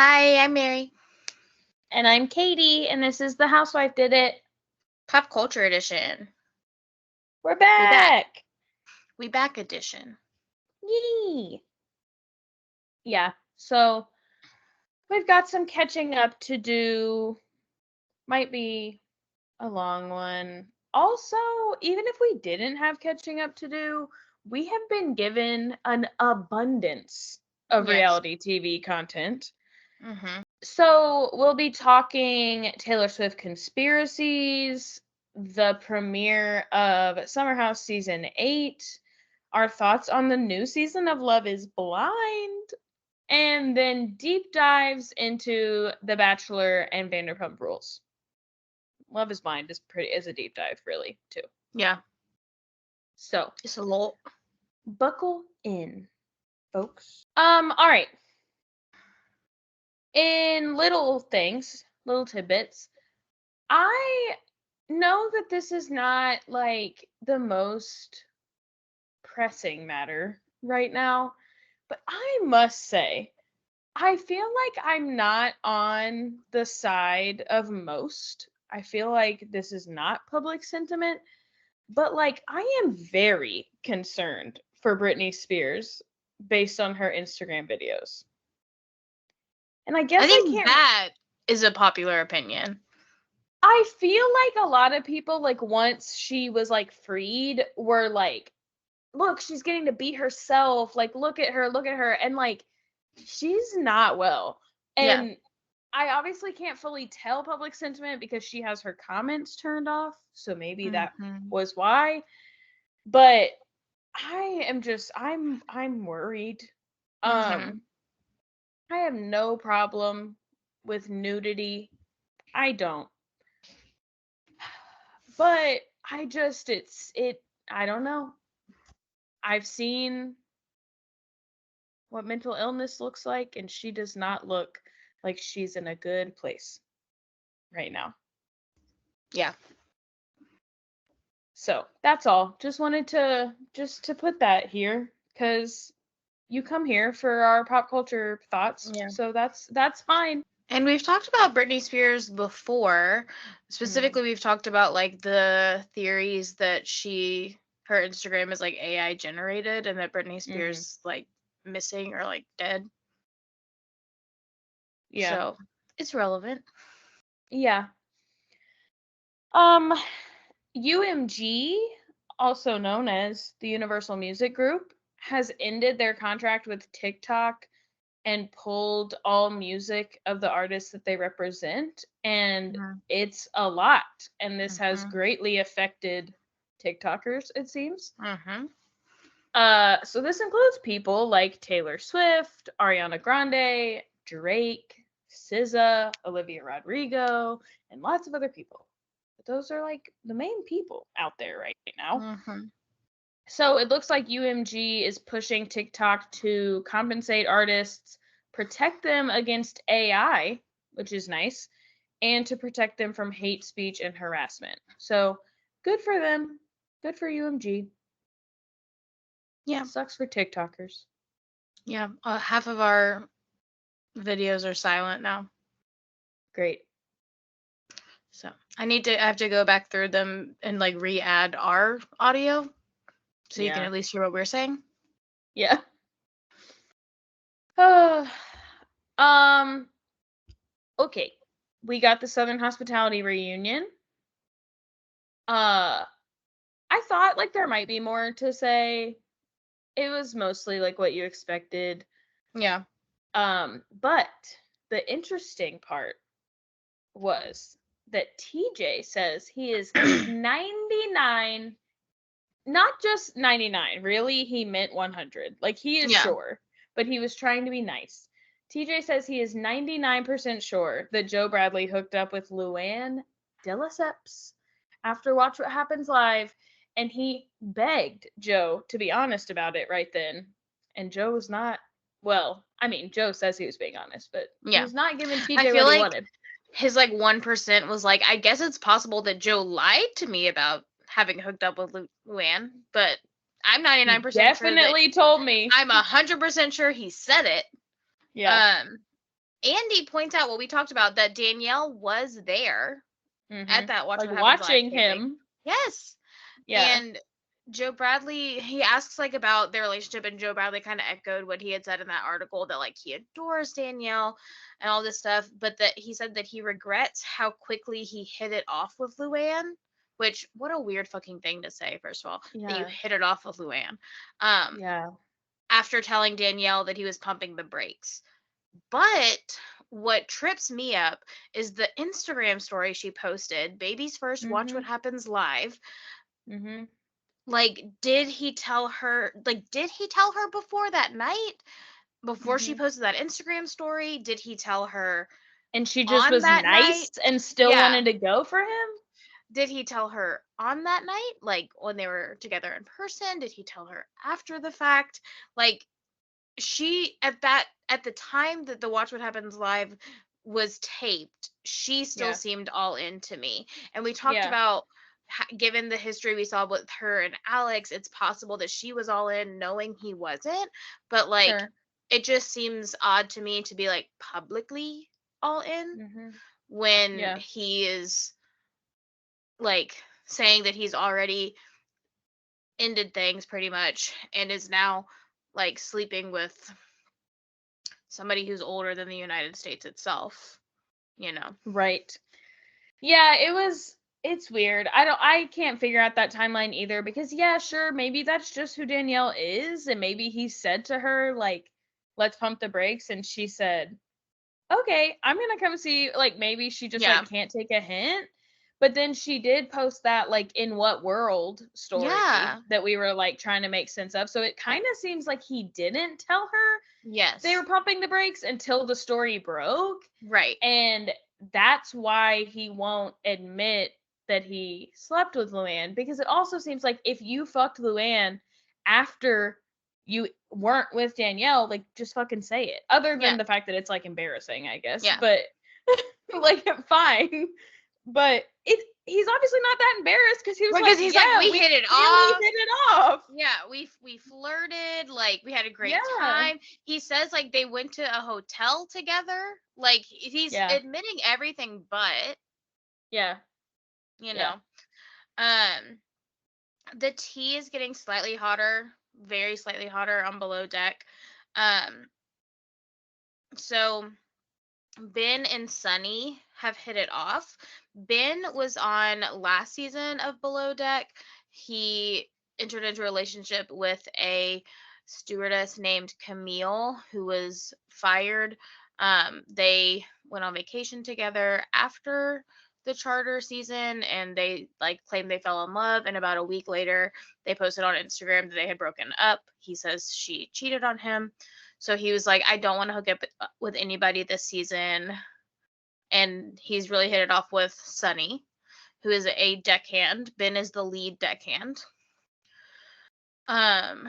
Hi, I'm Mary. And I'm Katie, and this is The Housewife Did It. Pop Culture Edition. We're back! We back edition. Yee! Yeah, so we've got some catching up to do. Might be a long one. Also, even if we didn't have catching up to do, we have been given an abundance of reality TV content. Mm-hmm. So we'll be talking Taylor Swift conspiracies, the premiere of Summer House Season 8, our thoughts on the new season of Love is Blind, and then deep dives into The Bachelor and Vanderpump Rules. Love is Blind is a deep dive, really, too. Yeah. So Just a little. Buckle in, folks. All right. In little things, little tidbits, I know that this is not like the most pressing matter right now, but I must say, I feel like I'm not on the side of most. I feel like this is not public sentiment, but like I am very concerned for Britney Spears based on her Instagram videos. And I guess I think can't. that is a popular opinion. I feel like a lot of people, like, once she was like freed, were like, look, she's getting to be herself. Like, look at her. And like, she's not well. And I obviously can't fully tell public sentiment because she has her comments turned off. So maybe that was why. But I am just, I'm worried. I have no problem with nudity. I don't. But I just, I don't know. I've seen what mental illness looks like, and she does not look like she's in a good place right now. Yeah. So that's all. Just wanted to put that here because you come here for our pop culture thoughts. Yeah. So that's fine. And we've talked about Britney Spears before. Specifically, we've talked about like the theories that her Instagram is like AI generated and that Britney Spears is like missing or like dead. Yeah. So it's relevant. Yeah. UMG, also known as the Universal Music Group, has ended their contract with TikTok and pulled all music of the artists that they represent. And it's a lot. And this has greatly affected TikTokers, it seems. So this includes people like Taylor Swift, Ariana Grande, Drake, SZA, Olivia Rodrigo, and lots of other people. But those are like the main people out there right now. So it looks like UMG is pushing TikTok to compensate artists, protect them against AI, which is nice, and to protect them from hate speech and harassment. So good for them. Good for UMG. Yeah. Sucks for TikTokers. Yeah. Half of our videos are silent now. Great. So I have to go back through them and like re-add our audio so you can at least hear what we're saying. Yeah. Okay. We got the Southern Hospitality reunion. I thought like there might be more to say. It was mostly like what you expected. Yeah. But the interesting part was that TJ says he is 99, not just 99, really, he meant 100. Like, he is sure, but he was trying to be nice. TJ says he is 99% sure that Joe Bradley hooked up with Luann de Lesseps after Watch What Happens Live, and he begged Joe to be honest about it right then. And Joe was not, well, I mean, Joe says he was being honest, but he was not giving TJ what he wanted. His like 1% was like, I guess it's possible that Joe lied to me about having hooked up with Luann, but I'm 99% sure. Definitely told me. I'm 100% sure he said it. Yeah. Andy points out what we talked about, that Danielle was there at that Watch Like What Happens Live watching taping. him. Yes. Yeah. And Joe Bradley, he asks like about their relationship, and Joe Bradley kind of echoed what he had said in that article, that like he adores Danielle and all this stuff, but that he said that he regrets how quickly he hit it off with Luann, which, what a weird fucking thing to say, first of all, that you Yeah. hit it off with Luann. Yeah. After telling Danielle that he was pumping the brakes. But what trips me up is the Instagram story she posted, Baby's First Watch What Mhm. Happens Live. Mhm. Like, did he tell her before that night? Before she Mhm. posted that Instagram story? Did he tell her And she just on was that nice night? and still Yeah. wanted to go for him? Did he tell her on that night? Like, when they were together in person? Did he tell her after the fact? Like, she, at the time that the Watch What Happens Live was taped, she still Yeah. seemed all in to me. And we talked Yeah. about, given the history we saw with her and Alex, it's possible that she was all in knowing he wasn't. But like, Sure. it just seems odd to me to be like publicly all in Mhm. when Yeah. he is like saying that he's already ended things pretty much, and is now like sleeping with somebody who's older than the United States itself, you know. Right. Yeah, it's weird. I can't figure out that timeline either, because yeah, sure, maybe that's just who Danielle is, and maybe he said to her like, let's pump the brakes, and she said, okay, I'm gonna come see. Like maybe she just Yeah. like can't take a hint. But then she did post that like in what world story Yeah. that we were like trying to make sense of. So it kind of seems like he didn't tell her they were Yes. pumping the brakes until the story broke. Right. And that's why he won't admit that he slept with Luann, because it also seems like if you fucked Luann after you weren't with Danielle, like just fucking say it. Other Yeah. than the fact that it's like embarrassing, I guess. Yeah. But like fine. But he's obviously not that embarrassed, because he was like, Because he's like, yeah, we we hit it really off. hit it off. Yeah, we flirted, like we had a great Yeah. time. He says like they went to a hotel together. Like he's Yeah. admitting everything but, Yeah. you Yeah. know. The tea is getting slightly hotter, very slightly hotter on Below Deck. Um so Ben and Sunny have hit it off. Ben was on last season of Below Deck. He entered into a relationship with a stewardess named Camille, who was fired. They went on vacation together after the charter season, and they like claimed they fell in love. And about a week later, they posted on Instagram that they had broken up. He says she cheated on him. So he was like, I don't want to hook up with anybody this season. And he's really hit it off with Sunny, who is a deckhand. Ben is the lead deckhand. Um,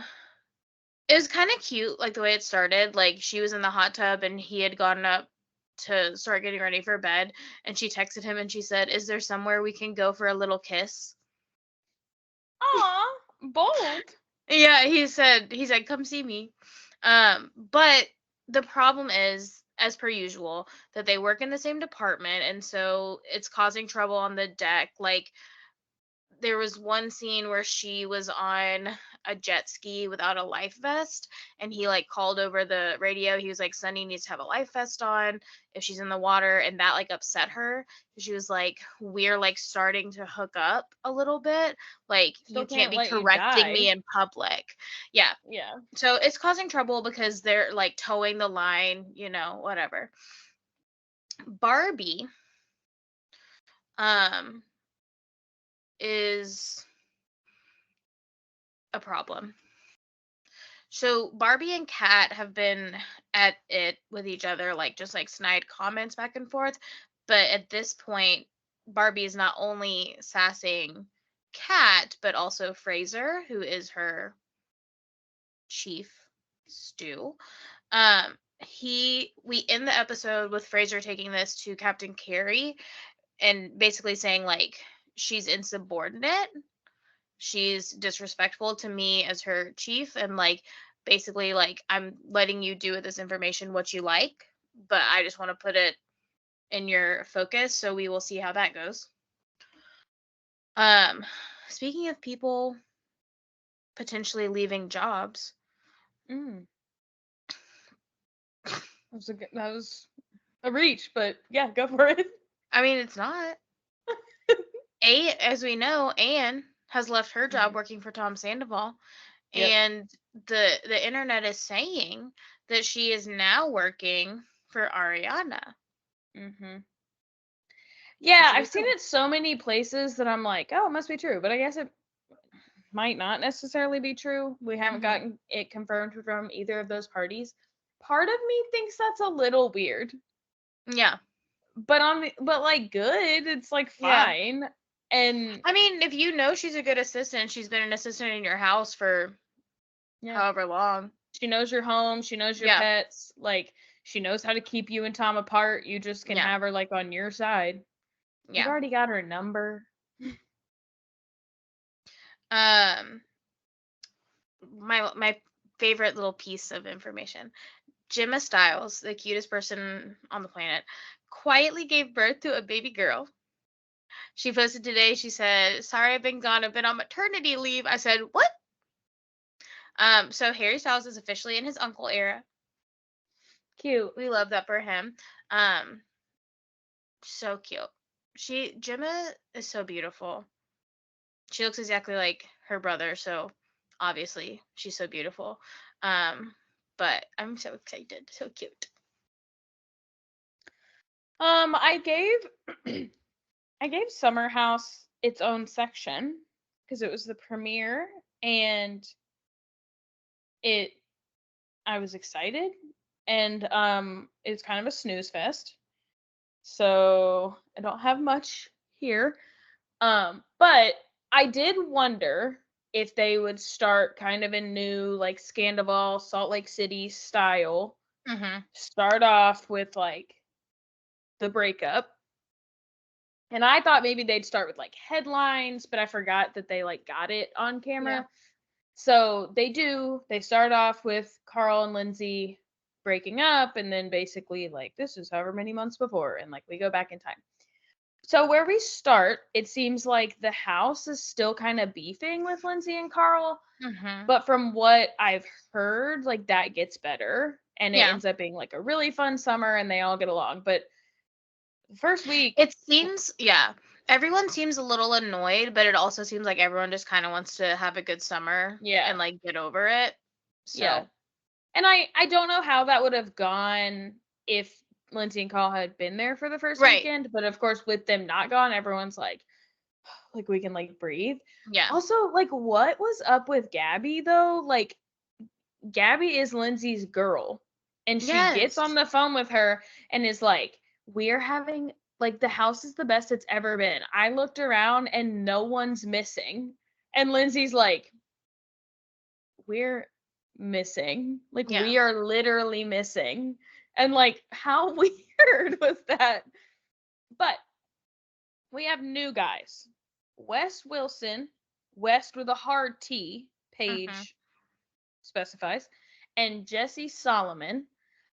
it was kind of cute, like the way it started. Like she was in the hot tub and he had gone up to start getting ready for bed, and she texted him and she said, "Is there somewhere we can go for a little kiss?" Aw, bold. Yeah, he said, "Come see me." But the problem is, as per usual, that they work in the same department, and so it's causing trouble on the deck. Like there was one scene where she was on a jet ski without a life vest, and he like called over the radio. He was like, Sunny needs to have a life vest on if she's in the water, and that like upset her. She was like, we're like starting to hook up a little bit, like Still you can't can't be let you correcting die. me in public. Yeah, Yeah. so it's causing trouble because they're like towing the line, whatever. Barbie um is a problem. So Barbie and Kat have been at it with each other, like just like snide comments back and forth. But at this point, Barbie is not only sassing Kat, but also Fraser, who is her chief stew. We end the episode with Fraser taking this to Captain Carey and basically saying like she's insubordinate, she's disrespectful to me as her chief, and like basically like I'm letting you do with this information what you like, but I just want to put it in your focus, so we will see how that goes. Speaking of people potentially leaving jobs, Mm. That was a reach, but yeah, go for it. I mean, it's not. As we know, Anne has left her job working for Tom Sandoval, Yep. and the internet is saying that she is now working for Ariana. Mhm. Yeah, Which would I've be seen cool. it so many places that I'm like, oh, it must be true, but I guess it might not necessarily be true. We haven't Hmm. gotten it confirmed from either of those parties. Part of me thinks that's a little weird, Yeah. but like good, it's like Yeah. fine. And I mean, if you know she's a good assistant, she's been an assistant in your house for yeah, however long. she knows your home, she knows your Yeah. pets, like she knows how to keep you and Tom apart. You just can Yeah. have her like on your side. You've Yeah. already got her number. Um my favorite little piece of information. Gemma Stiles, the cutest person on the planet, quietly gave birth to a baby girl. She posted today, she said, "Sorry I've been gone. I've been on maternity leave." I said, "What?" So Harry Styles is officially in his uncle era. Cute. We love that for him. Um, so cute. Gemma is so beautiful. She looks exactly like her brother, so obviously she's so beautiful. But I'm so excited. So cute. I gave I gave Summer House its own section because it was the premiere and it I was excited and it's kind of a snooze fest. So I don't have much here. But I did wonder if they would start kind of a new like Scandival, Salt Lake City style. Mhm. Start off with like the breakup. And I thought maybe they'd start with like headlines, but I forgot that they like got it on Yeah. camera. So they do. They start off with Carl and Lindsay breaking up, and then basically like this is however many months before, and like we go back in time. So where we start, it seems like the house is still kind of beefing with Lindsay and Carl, Mhm. but from what I've heard, like that gets better, and it Yeah. ends up being like a really fun summer, and they all get along. But the first week, It seems, yeah. Everyone seems a little annoyed, but it also seems like everyone just kind of wants to have a good summer yeah, and like get over it. yeah. So, And I don't know how that would have gone if Lindsay and Carl had been there for the first right. weekend, but of course with them not gone, everyone's like we can like breathe. Yeah. Also, like what was up with Gabby though? Like Gabby is Lindsay's girl and she gets on Yes. the phone with her and is like, "We're having like the house is the best it's ever been. I looked around and no one's missing." And Lindsay's like, "We're missing. Like Yeah. we are literally missing." And like how weird was that? But we have new guys. Wes Wilson, West with a hard T, Mhm. page specifies, and Jesse Solomon.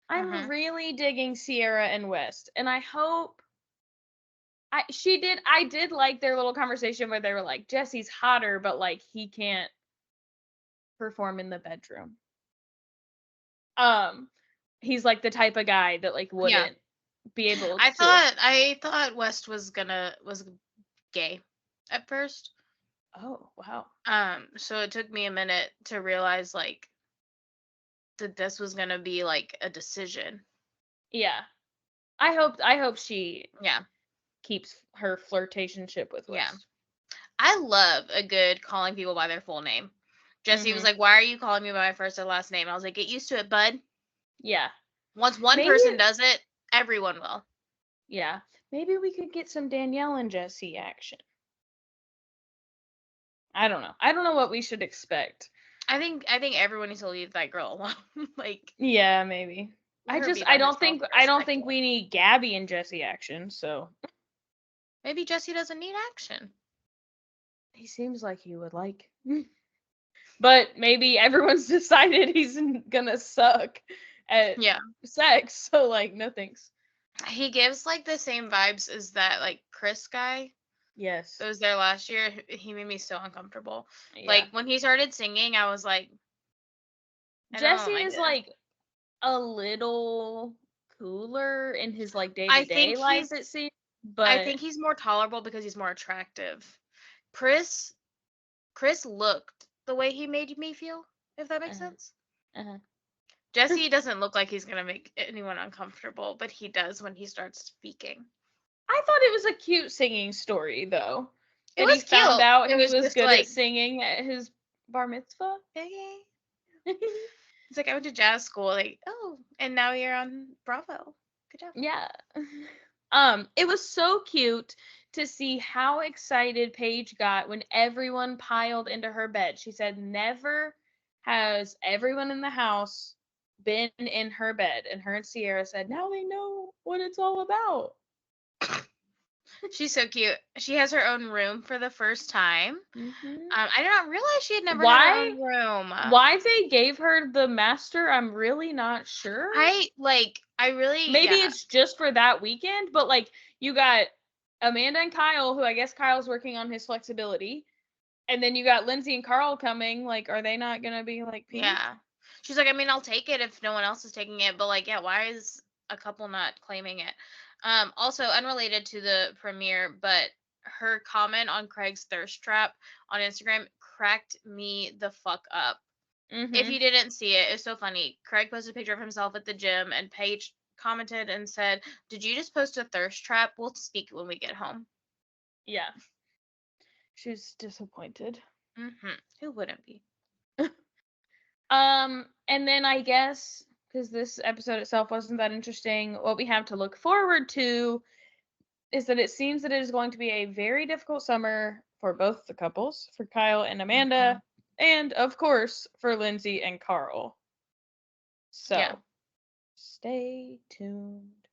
I'm Mhm. really digging Sierra and West, and I hope I did like their little conversation where they were like, Jesse's hotter, but like he can't perform in the bedroom. Um, he's like the type of guy that like Yeah. wouldn't be able to. I thought West was gay at first. Oh, wow. So it took me a minute to realize like that this was gonna be like a decision. Yeah. I hope she Yeah. keeps her flirtationship with Yeah. West. I love a good calling people by their full name. Jesse was Mhm. like, "Why are you calling me by my first and last name?" And I was like, "Get used to it, bud. Yeah. Once one Maybe person does it, everyone will." yeah. Maybe we could get some Danielle and Jesse action. I don't know. I don't know what we should expect. I think everyone needs to leave that girl alone. Like, Yeah, maybe. let her be I by don't herself think for a I don't think second. we need Gabby and Jesse action, so Maybe Jesse doesn't need action. he seems like he would like. But maybe everyone's decided he's gonna suck at Yeah. sex. So like, no thanks. He gives like the same vibes as that like Chris guy Yes. that was there last year. He made me so uncomfortable. Yeah. Like when he started singing, I was like, I Jesse don't like is this. like a little cooler in his like day to I day think life, he's it seems, I but think he's more tolerable because he's more attractive. Chris Chris looked the way he made me feel, if that makes uh-huh, sense. uh-huh. Jesse doesn't look like he's gonna make anyone uncomfortable, but he does when he starts speaking. I thought it was a cute singing story though. It That he was found cute. out It he was was just good at like, singing at his bar mitzvah. hey. It's like I went to jazz school, like, oh, and now you're on Bravo. Good job. Yeah. It was so cute to see how excited Paige got when everyone piled into her bed. She said never has everyone in the house been in her bed. And her and Sierra said, now they know what it's all about. She's so cute. She has her own room for the first time. Hmm. I did not realize she had never had her Why own room. why they gave her the master, I'm really not sure. I really, Maybe yeah, it's just for that weekend, but like you got Amanda and Kyle, who I guess Kyle's working on his flexibility, and then you got Lindsay and Carl coming. Like, are they not gonna be like peeved? yeah. She's like, I mean, I'll take it if no one else is taking it, but like, yeah, why is a couple not claiming it? Also unrelated to the premiere, but her comment on Craig's thirst trap on Instagram cracked me the fuck up. If Mm-hmm. you didn't see it, it's so funny. Craig posted a picture of himself at the gym, and Paige commented and said, "Did you just post a thirst trap? We'll speak when we get home." Yeah, she was disappointed. Who wouldn't be? And then I guess because this episode itself wasn't that interesting, what we have to look forward to is that it seems that it is going to be a very difficult summer for both the couples, for Kyle and Amanda, Mhm. and of course for Lindsay and Carl. Yeah. So stay tuned.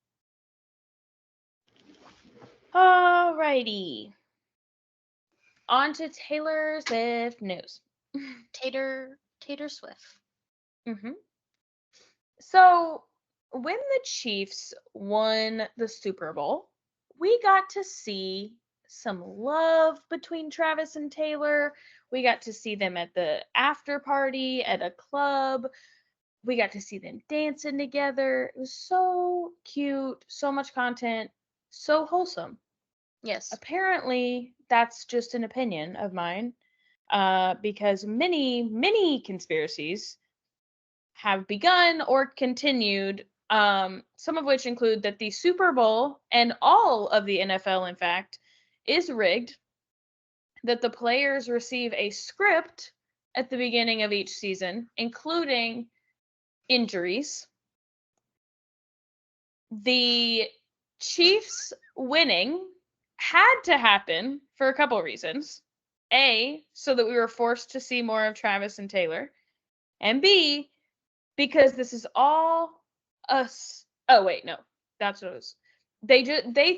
Alrighty. On to Taylor Swift news. Tater Swift. Hmm. So, when the Chiefs won the Super Bowl, we got to see some love between Travis and Taylor. We got to see them at the after party at a club. We got to see them dancing together. It was so cute, so much content, so wholesome. Yes. Apparently, that's just an opinion of mine, because many conspiracies have begun or continued, some of which include that the Super Bowl and all of the NFL, in fact, is rigged, that the players receive a script at the beginning of each season, including injuries. The Chiefs winning had to happen for a couple reasons. A, so that we were forced to see more of Travis and Taylor. And B, because this is all us. Oh wait, no, that's what it was. They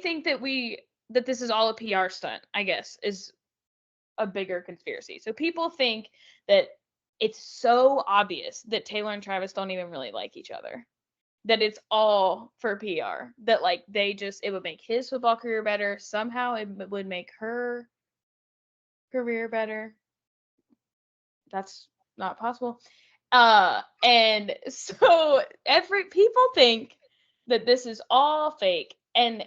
think that this is all a PR stunt. I guess is a bigger conspiracy. So people think that it's so obvious that Taylor and Travis don't even really like each other. That it's all for PR. That like it would make his football career better. Somehow it would make her career better. That's not possible. And so every people think that this is all fake, and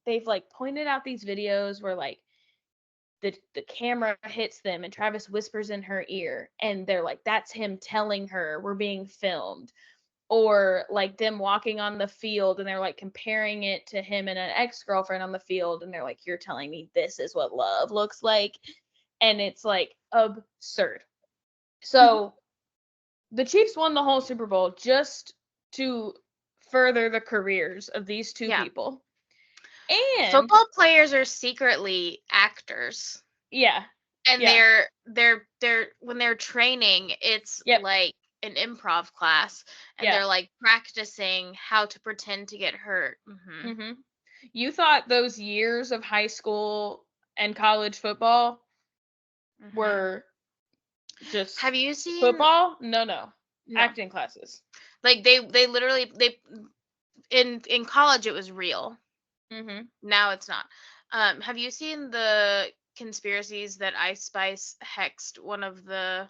they've like pointed out these videos where like the camera hits them and Travis whispers in her ear and they're like that's him telling her we're being filmed, or like them walking on the field and they're like comparing it to him and an ex-girlfriend on the field and they're like you're telling me this is what love looks like, and it's like absurd. So the Chiefs won the whole Super Bowl just to further the careers of these two Yeah. people. And Football players are secretly actors. yeah, And yeah, they're when they're training, it's yep, like an improv class and yeah. they're like practicing how to pretend to get hurt. Hmm. You thought those years of high school and college football Mhm. were just Have you seen football? No, no. No. Acting classes. Like they literally in college it was real. Mm-hmm. Now it's not. Have you seen the conspiracies that Ice Spice hexed one of the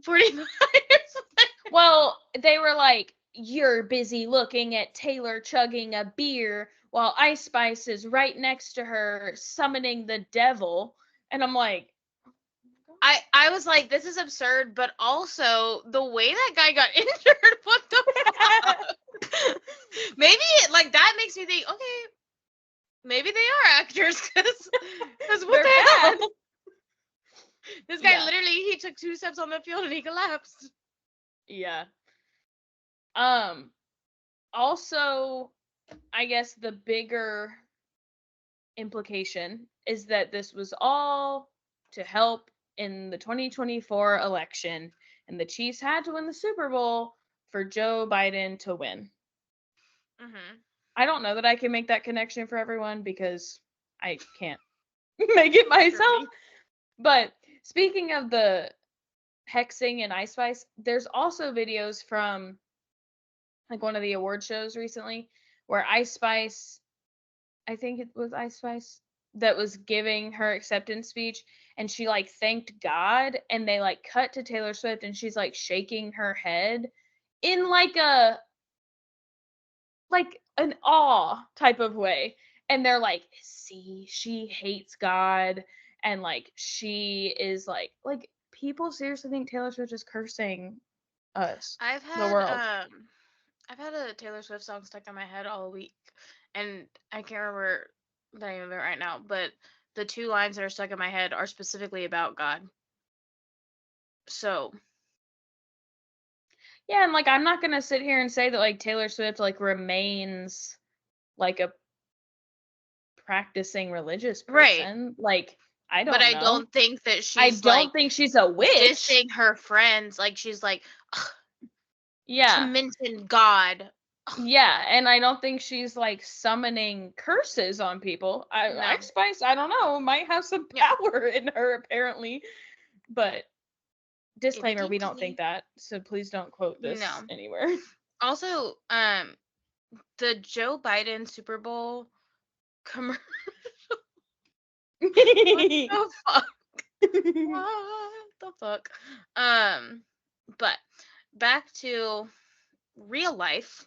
49ers? Well, they were like, you're busy looking at Taylor chugging a beer while Ice Spice is right next to her summoning the devil. And I'm like, I was like, this is absurd, but also the way that guy got injured, what the fuck? Maybe like that makes me think, okay, maybe they are actors because what they're the hell? bad. This guy Yeah. literally he took 2 steps on the field and he collapsed. Yeah. Also, I guess the bigger implication is that this was all to help in the 2024 election, and the Chiefs had to win the Super Bowl for Joe Biden to win. Mm-hmm. I don't know that I can make that connection for everyone because I can't make it myself. But speaking of the hexing and Ice Spice, there's also videos from like one of the award shows recently where Ice Spice, I think it was Ice Spice, that was giving her acceptance speech, and she like thanked God, and they like cut to Taylor Swift and she's like shaking her head in like an awe type of way. And they're like, see, she hates God, and like she is like people seriously think Taylor Swift is cursing us, the world. I've had a Taylor Swift song stuck in my head all week, and I can't remember the name of it right now, but the 2 lines that are stuck in my head are specifically about God. So, Yeah, and like I'm not gonna sit here and say that like Taylor Swift like remains like a practicing religious right. person. Like I But don't I know. don't think that I she's like don't think she's a witch. dissing her friends. Like she's like to Yeah. mention God. Yeah, and I don't think she's like summoning curses on people. No. Ice Spice, I don't know, might have some Yeah. power in her apparently. But Itty disclaimer, we don't think bitty. that. So please don't quote this No. anywhere. Also, the Joe Biden Super Bowl commercial. What the fuck? What the fuck? But back to real life.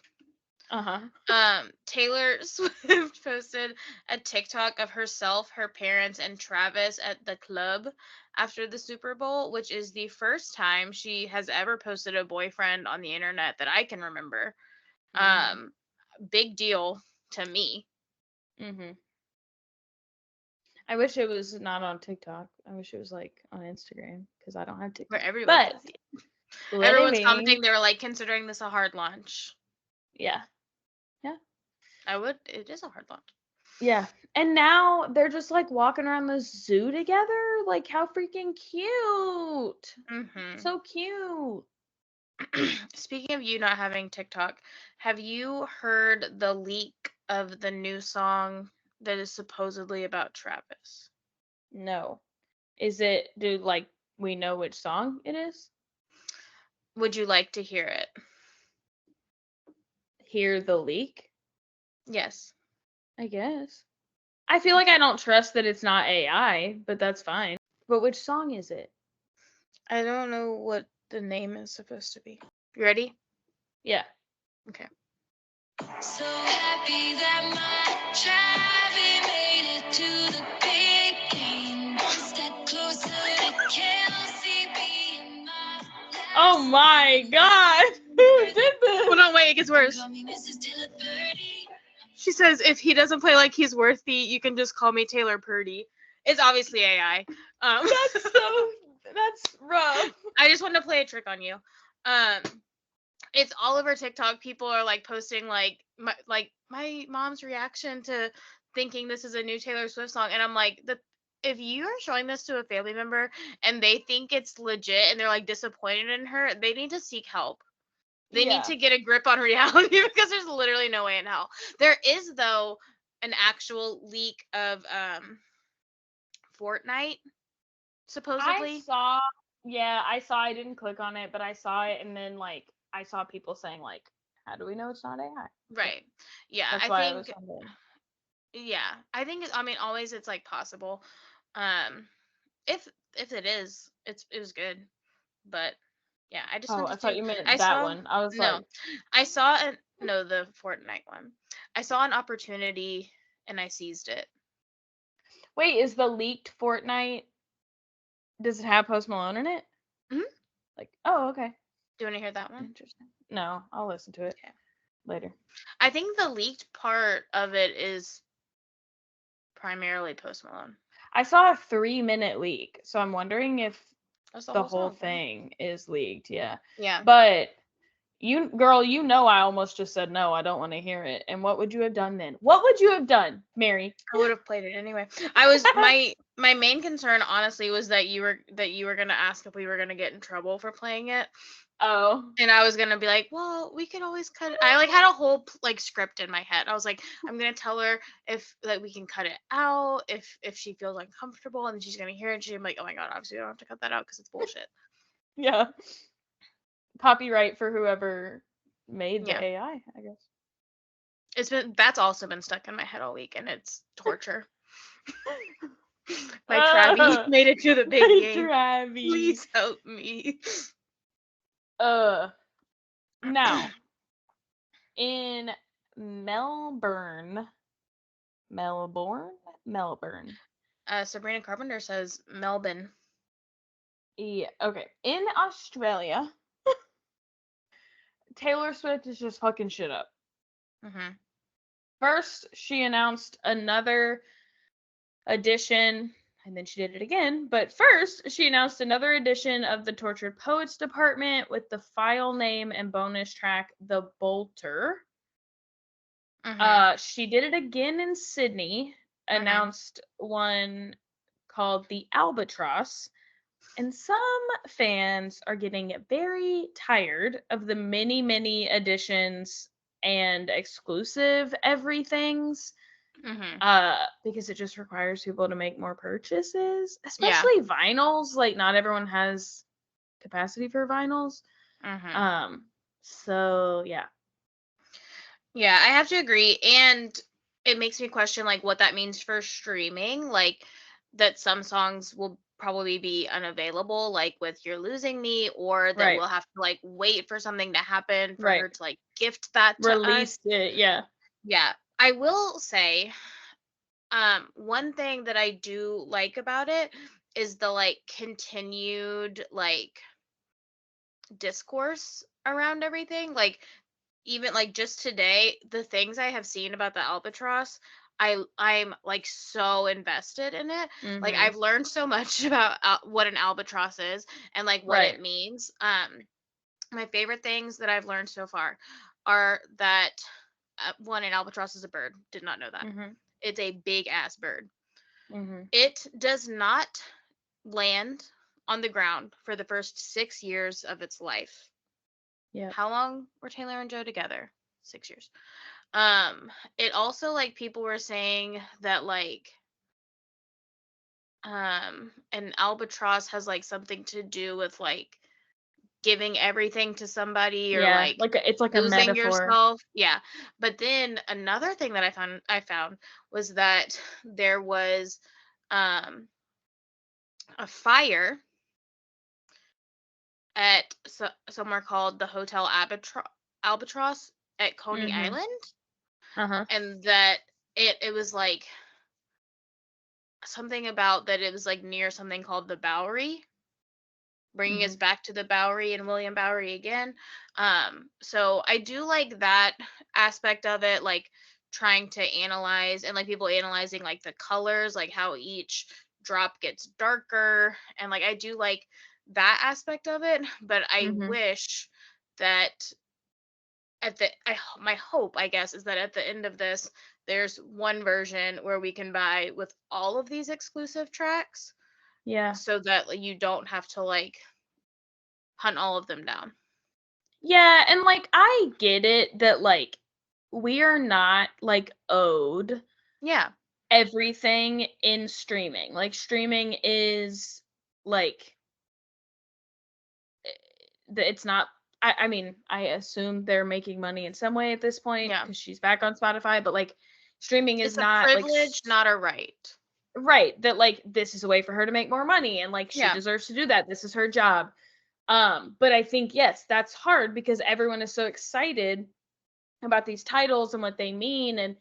Uh-huh. Taylor Swift posted a TikTok of herself, her parents, and Travis at the club after the Super Bowl, which is the first time she has ever posted a boyfriend on the internet that I can remember. Mhm. Big deal to me. Mhm. I wish it was not on TikTok. I wish it was like on Instagram because I don't have Where TikTok. everyone But can see it. letting Everyone's me, commenting, they were like considering this a hard launch. yeah, yeah, It is a hard launch. yeah. And now they're just like walking around the zoo together. Like how freaking cute! Mm-hmm. So cute. Speaking of you not having TikTok, have you heard the leak of the new song that is supposedly about Travis? No, is it? Do like we know which song it is? Would you like to hear it? Hear the leak? Yes. I guess. I feel like I don't trust that it's not AI, but that's fine. But which song is it? I don't know what the name is supposed to be. You ready? Yeah. Okay. So happy that my Travis made it to the big game. One step closer to Kelsey being my Oh my god! Who did this? Hold on, wait, it gets worse. Call me Mrs. Taylor Purdy. She says if he doesn't play like he's worthy, you can just call me Taylor Purdy. It's obviously AI. That's rough. I just wanted to play a trick on you. It's all over TikTok. People are like posting like my mom's reaction to thinking this is a new Taylor Swift song, and I'm like, if you are showing this to a family member and they think it's legit and they're like disappointed in her, they need to seek help. They need to get a grip on reality because there's literally no way in hell. There is though an actual leak of Fortnite I supposedly. saw Yeah, I didn't click on it, but I saw it, and then like I saw people saying like, how do we know it's not AI? Right. Yeah, That's I why I was think wondering. yeah, I think I mean always it's like possible. Um if it is, it was good. But yeah, I just Oh, I wanted thought to you meant I that saw one. I was no. like, I saw an no, the Fortnite one. I saw an opportunity and I seized it. wait, is the leaked Fortnite? Does it have Post Malone in it? Mhm. Like, oh, okay, Do you want to hear that one? interesting. No, I'll listen to it Okay. later. I think the leaked part of it is primarily Post Malone. I saw a 3-minute leak, so I'm wondering if That's the the whole whole song, right? thing is leaked. Yeah, Yeah. but girl, I almost just said no. I don't want to hear it. And what would you have done then? What would you have done, Mary? I would have played it anyway. I was my main concern honestly was that you were gonna ask if we were gonna get in trouble for playing it. Oh, And I was gonna be like, well, we could always cut it. I like had a whole like script in my head. I was like, I'm gonna tell her if like we can cut it out if she feels uncomfortable and she's gonna hear it. She's like, oh my god, obviously we don't have to cut that out because it's bullshit. yeah. Copyright for whoever made the Yeah, AI, I guess. that's also been stuck in my head all week and it's torture. My Travi Uh, made it to the big my game. Travi. Please help me. Now in Melbourne, Melbourne. Sabrina Carpenter says Melbourne. Yeah, okay. In Australia, Taylor Swift is just fucking shit up. Mm-hmm. First, she announced another edition, and then she did it again. But first, she announced another edition of the Tortured Poets Department with the file name and bonus track The Bolter. Mm-hmm. She did it again in Sydney, announced one called The Albatross. And some fans are getting very tired of the many, many editions and exclusive everythings, Mm-hmm. because it just requires people to make more purchases, Yeah. especially vinyls. Like, not everyone has capacity for vinyls. Mm-hmm. So yeah. Yeah, I have to agree. And it makes me question like what that means for streaming. Like that some songs will probably be unavailable, like with You're Losing Me, or that Right. we'll have to like wait for something to happen for Right. her to like gift that to us. Released it, yeah. Yeah. I will say, one thing that I do like about it is the like continued like discourse around everything. Like even like just today, the things I have seen about the albatross, I'm like so invested in it. Like Mm-hmm. I've learned so much about what an albatross is and like what Right. it means. My favorite things that I've learned so far are that one, an albatross is a bird. Did not know that. Mm-hmm. It's a big ass bird. Mm-hmm. It does not land on the ground for the first 6 years of its life. Yep. How long were Taylor and Joe together? 6 years. It also like people were saying that like an albatross has like something to do with like giving everything to somebody or Yeah. like It's like a losing metaphor. yourself. Yeah. But then another thing that I found was that there was um a fire at somewhere called the Hotel Albatross at Coney Mm-hmm. Island, Uh-huh. and that it was like something about that it was like near something called the Bowery, bringing Mm-hmm. us back to the Bowery and William Bowery again. So I do like that aspect of it, like trying to analyze and like people analyzing like the colors, like how each drop gets darker, and like I do like that aspect of it, but I Mm-hmm. wish that my hope I guess is that at the end of this there's one version where we can buy with all of these exclusive tracks Yeah. so that like, you don't have to like hunt all of them down. Yeah, and like I get it that like we are not like owed Yeah. everything in streaming. Like streaming is like it's not. I mean, I assume they're making money in some way at this point Yeah. because she's back on Spotify, but like streaming is It's a not like privilege, not a right. right, that like this is a way for her to make more money and like she Yeah. deserves to do that. This is her job. But I think yes, that's hard because everyone is so excited about these titles and what they mean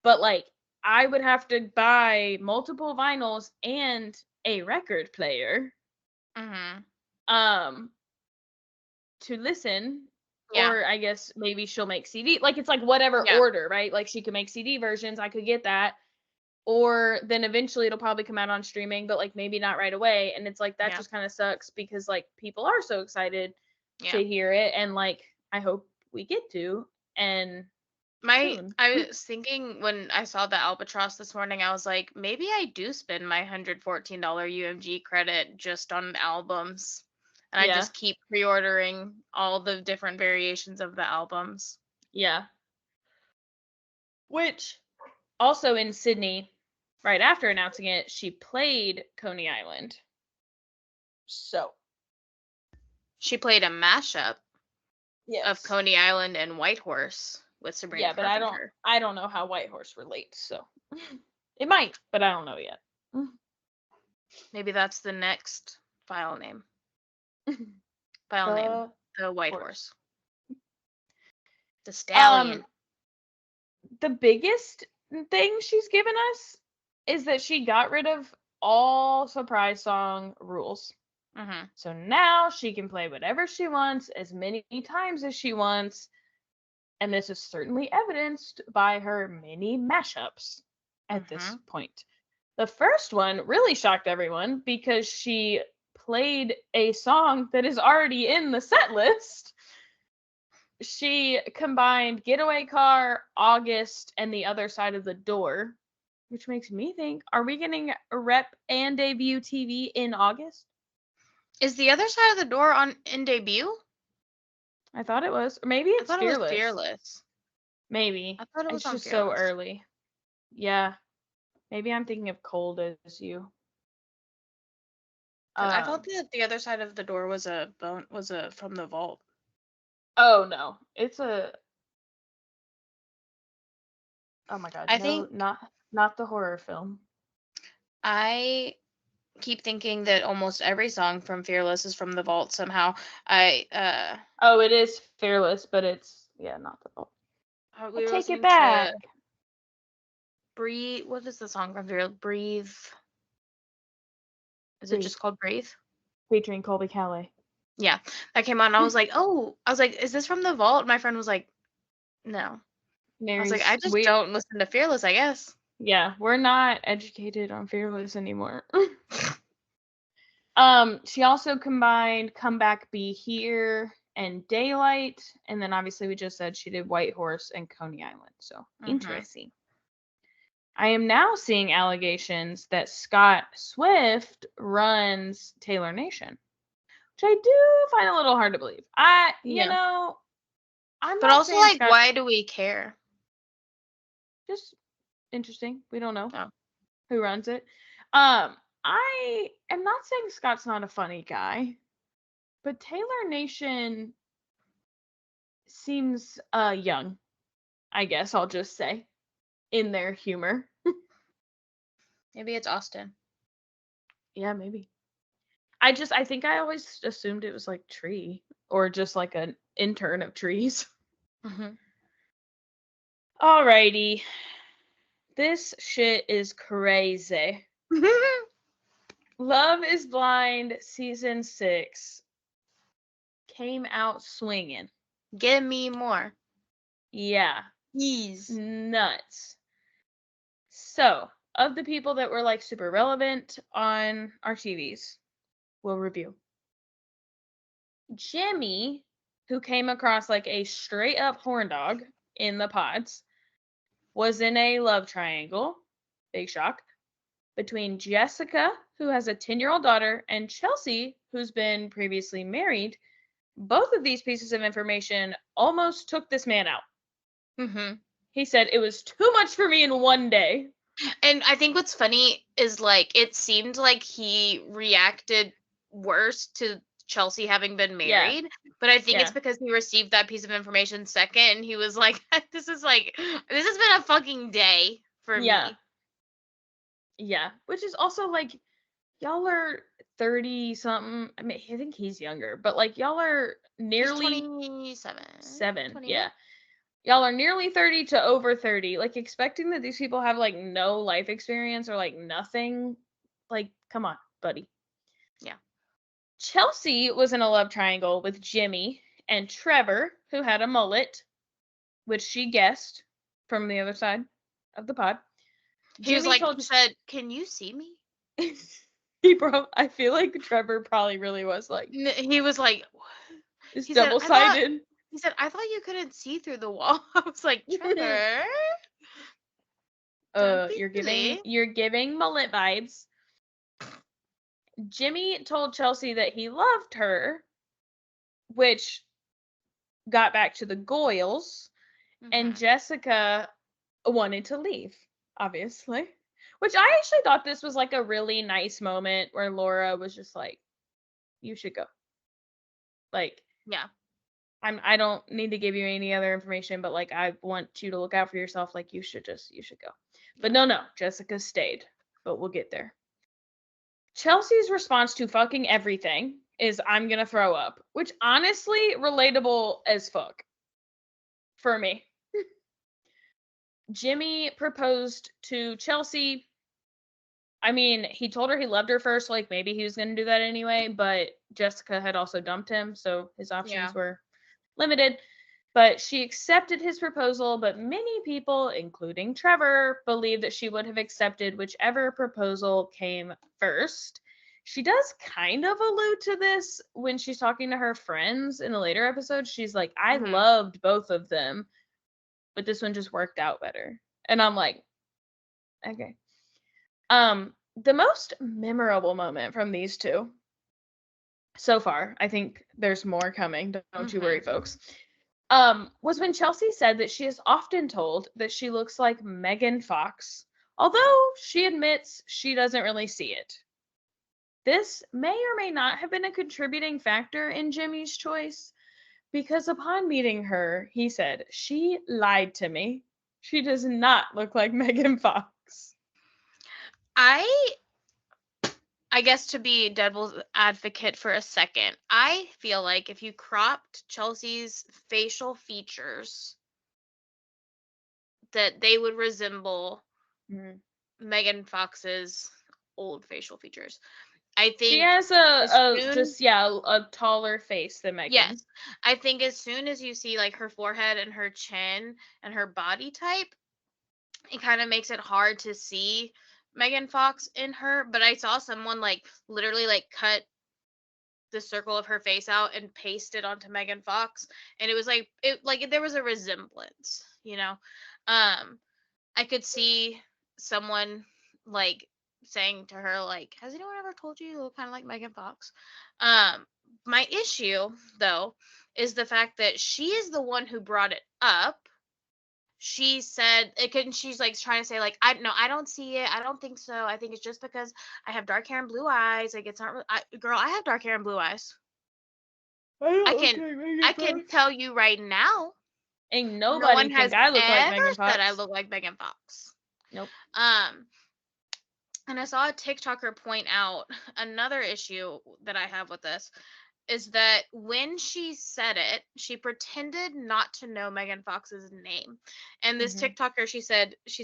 but like I would have to buy multiple vinyls and a record player Mm-hmm. to listen, Yeah. or I guess maybe she'll make CD, like it's like whatever Yeah. order, right? Like she could make CD versions, I could get that, or then eventually it'll probably come out on streaming, but like maybe not right away, and it's like that Yeah. just kind of sucks because like people are so excited Yeah. to hear it, and like I hope we get to, and soon. I was thinking when I saw the Albatross this morning, I was like, maybe I do spend my $114 UMG credit just on albums. And I Yeah. just keep pre-ordering all the different variations of the albums. Yeah. Which also in Sydney, right after announcing it, she played Coney Island. So She played a mashup yes. of Coney Island and Whitehorse with Sabrina Yeah, but Carpenter. I don't know how Whitehorse relates, so it might, but I don't know yet. Maybe that's the next file name. File name. The Whitehorse. The stallion. The biggest thing she's given us is that she got rid of all surprise song rules. Mm-hmm. So now she can play whatever she wants as many times as she wants. And this is certainly evidenced by her many mashups at this point. The first one really shocked everyone because she played a song that is already in the set list. She combined Getaway Car, August, and The Other Side of the Door, which makes me think, are we getting a Rep and Debut TV in August? Is The Other Side of the Door in debut? I thought it was. Or maybe it's Fearless. It was Fearless. Maybe. I thought it was it's on just Fearless. so early. Yeah. Maybe I'm thinking of Cold as You. I thought that The Other Side of the Door was a From the Vault. Oh no, it's a. Oh my god! I think not the horror film. I keep thinking that almost every song from Fearless is from the Vault somehow. Oh, it is Fearless, but it's not the Vault. We take it back. Breathe. What is the song from Fearless? Breathe. Is it just called Breathe? Featuring Colby Calais. Yeah, that came on. I was like, is this from the Vault? My friend was like, no. I was like, I just don't listen to Fearless, I guess. Yeah, we're not educated on Fearless anymore. She also combined Come Back, Be Here and Daylight, and then obviously we just said she did Whitehorse and Coney Island. So interesting. I am now seeing allegations that Scott Swift runs Taylor Nation, which I do find a little hard to believe. You know, I'm but not also like, why do we care? Just interesting. We don't know Oh. who runs it. I am not saying Scott's not a funny guy, but Taylor Nation seems young, I guess I'll just say, in their humor. Maybe it's Austin. Yeah, maybe. I think I always assumed it was like Tree or just like an intern of Trees. Alrighty. This shit is crazy. Love is Blind season 6 came out swinging. Give me more. Yeah. He's nuts. So, of the people that were like super relevant on our TVs, we'll review. Jimmy, who came across like a straight up horn dog in the pods, was in a love triangle, big shock, between Jessica, who has a 10-year-old daughter, and Chelsea, who's been previously married. Both of these pieces of information almost took this man out. He said, it was too much for me in one day. And I think what's funny is like, it seemed like he reacted worse to Chelsea having been Yeah. married, but I think it's Yeah. because he received that piece of information second, and he was like, this has been a fucking day for Yeah. me. Yeah. Which is also like, y'all are 30 something. I mean, I think he's younger, but like y'all are He's nearly 27. 7. 28? Yeah. Y'all are nearly 30 to over 30. Like, expecting that these people have like no life experience or like nothing. Like, come on, buddy. Yeah. Chelsea was in a love triangle with Jimmy and Trevor, who had a mullet, which she guessed from the other side of the pod. He was Jimmy like, told he said, "Can you see me?" I feel like Trevor probably really was like, He was like, what? it's He said, double-sided. I thought you couldn't see through the wall. I was like, Trevor, don't be silly. You're giving mullet vibes. Jimmy told Chelsea that he loved her, which got back to the Goyles, and Mhm. Jessica wanted to leave, obviously. Which I actually thought this was like a really nice moment where Laura was just like, you should go. Like, Yeah. I don't need to give you any other information, but like I want you to look out for yourself. Like you should go. But no, Jessica stayed. But we'll get there. Chelsea's response to fucking everything is I'm gonna throw up, which honestly relatable as fuck for me. Jimmy proposed to Chelsea. I mean, he told her he loved her first, like maybe he was gonna do that anyway, but Jessica had also dumped him, so his options Yeah. were limited. But she accepted his proposal, but many people, including Trevor, believe that she would have accepted whichever proposal came first. She does kind of allude to this when she's talking to her friends in the later episodes. She's like, I Mhm. loved both of them, but this one just worked out better. And I'm like, okay. The most memorable moment from these two so far, I think there's more coming, don't you worry, Mhm. folks, was when Chelsea said that she is often told that she looks like Megan Fox, although she admits she doesn't really see it. This may or may not have been a contributing factor in Jimmy's choice, because upon meeting her, he said, she lied to me. She does not look like Megan Fox. I guess to be devil's advocate for a second, I feel like if you cropped Chelsea's facial features, that they would resemble Mhm. Megan Fox's old facial features. I She think has as a soon just yeah, a taller face than Megan. yes, I think as soon as you see like her forehead and her chin and her body type, it kind of makes it hard to see Megan Fox in her. But I saw someone like literally like cut the circle of her face out and paste it onto Megan Fox, and it was like there was a resemblance, you know. I could see someone like saying to her like, "Has anyone ever told you you look kind of like Megan Fox?" My issue though is the fact that she is the one who brought it up. She said it could, she's like trying to say like, I don't see it, I don't think so, I think it's just because I have dark hair and blue eyes, like it's not girl, I have dark hair and blue eyes. I I don't look can like Megan I can Fox. tell you right now, Ain't no nobody one has think I look like ever Megan said I Fox. look like Megan Fox. Nope. Um, and I saw a TikToker point out another issue that I have with this is that when she said it, she pretended not to know Megan Fox's name. And this Hmm. TikToker, she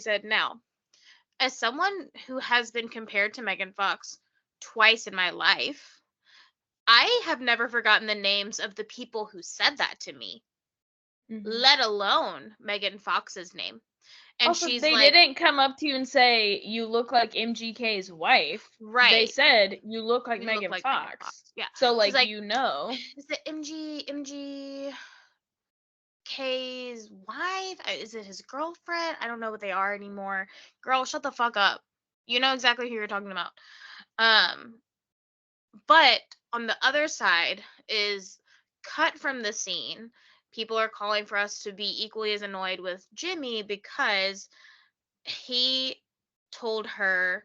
said, now, as someone who has been compared to Megan Fox twice in my life, I have never forgotten the names of the people who said that to me, Hmm. let alone Megan Fox's name. And Also, she's they like, didn't come up to you and say you look like MGK's wife. They right, said you look like you look Megan like Megan Fox. Fox. Yeah. So She's like like, you know. is it MGK's wife? Is it his girlfriend? I don't know what they are anymore. Girl, shut the fuck up. You know exactly who you're talking about. Um, but on the other side is cut from the scene. People are calling for us to be equally as annoyed with Jimmy because he told her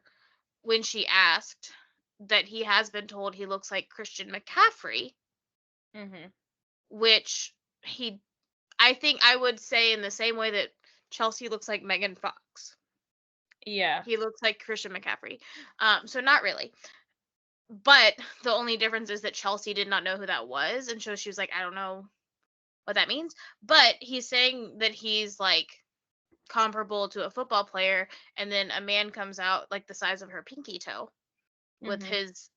when she asked that he has been told he looks like Christian McCaffrey, which I think I would say in the same way that Chelsea looks like Megan Fox. Yeah. He looks like Christian McCaffrey. So not really. But the only difference is that Chelsea did not know who that was, and so she was like, I don't know what that means. But he's saying that he's like comparable to a football player, and then a man comes out like the size of her pinky toe with his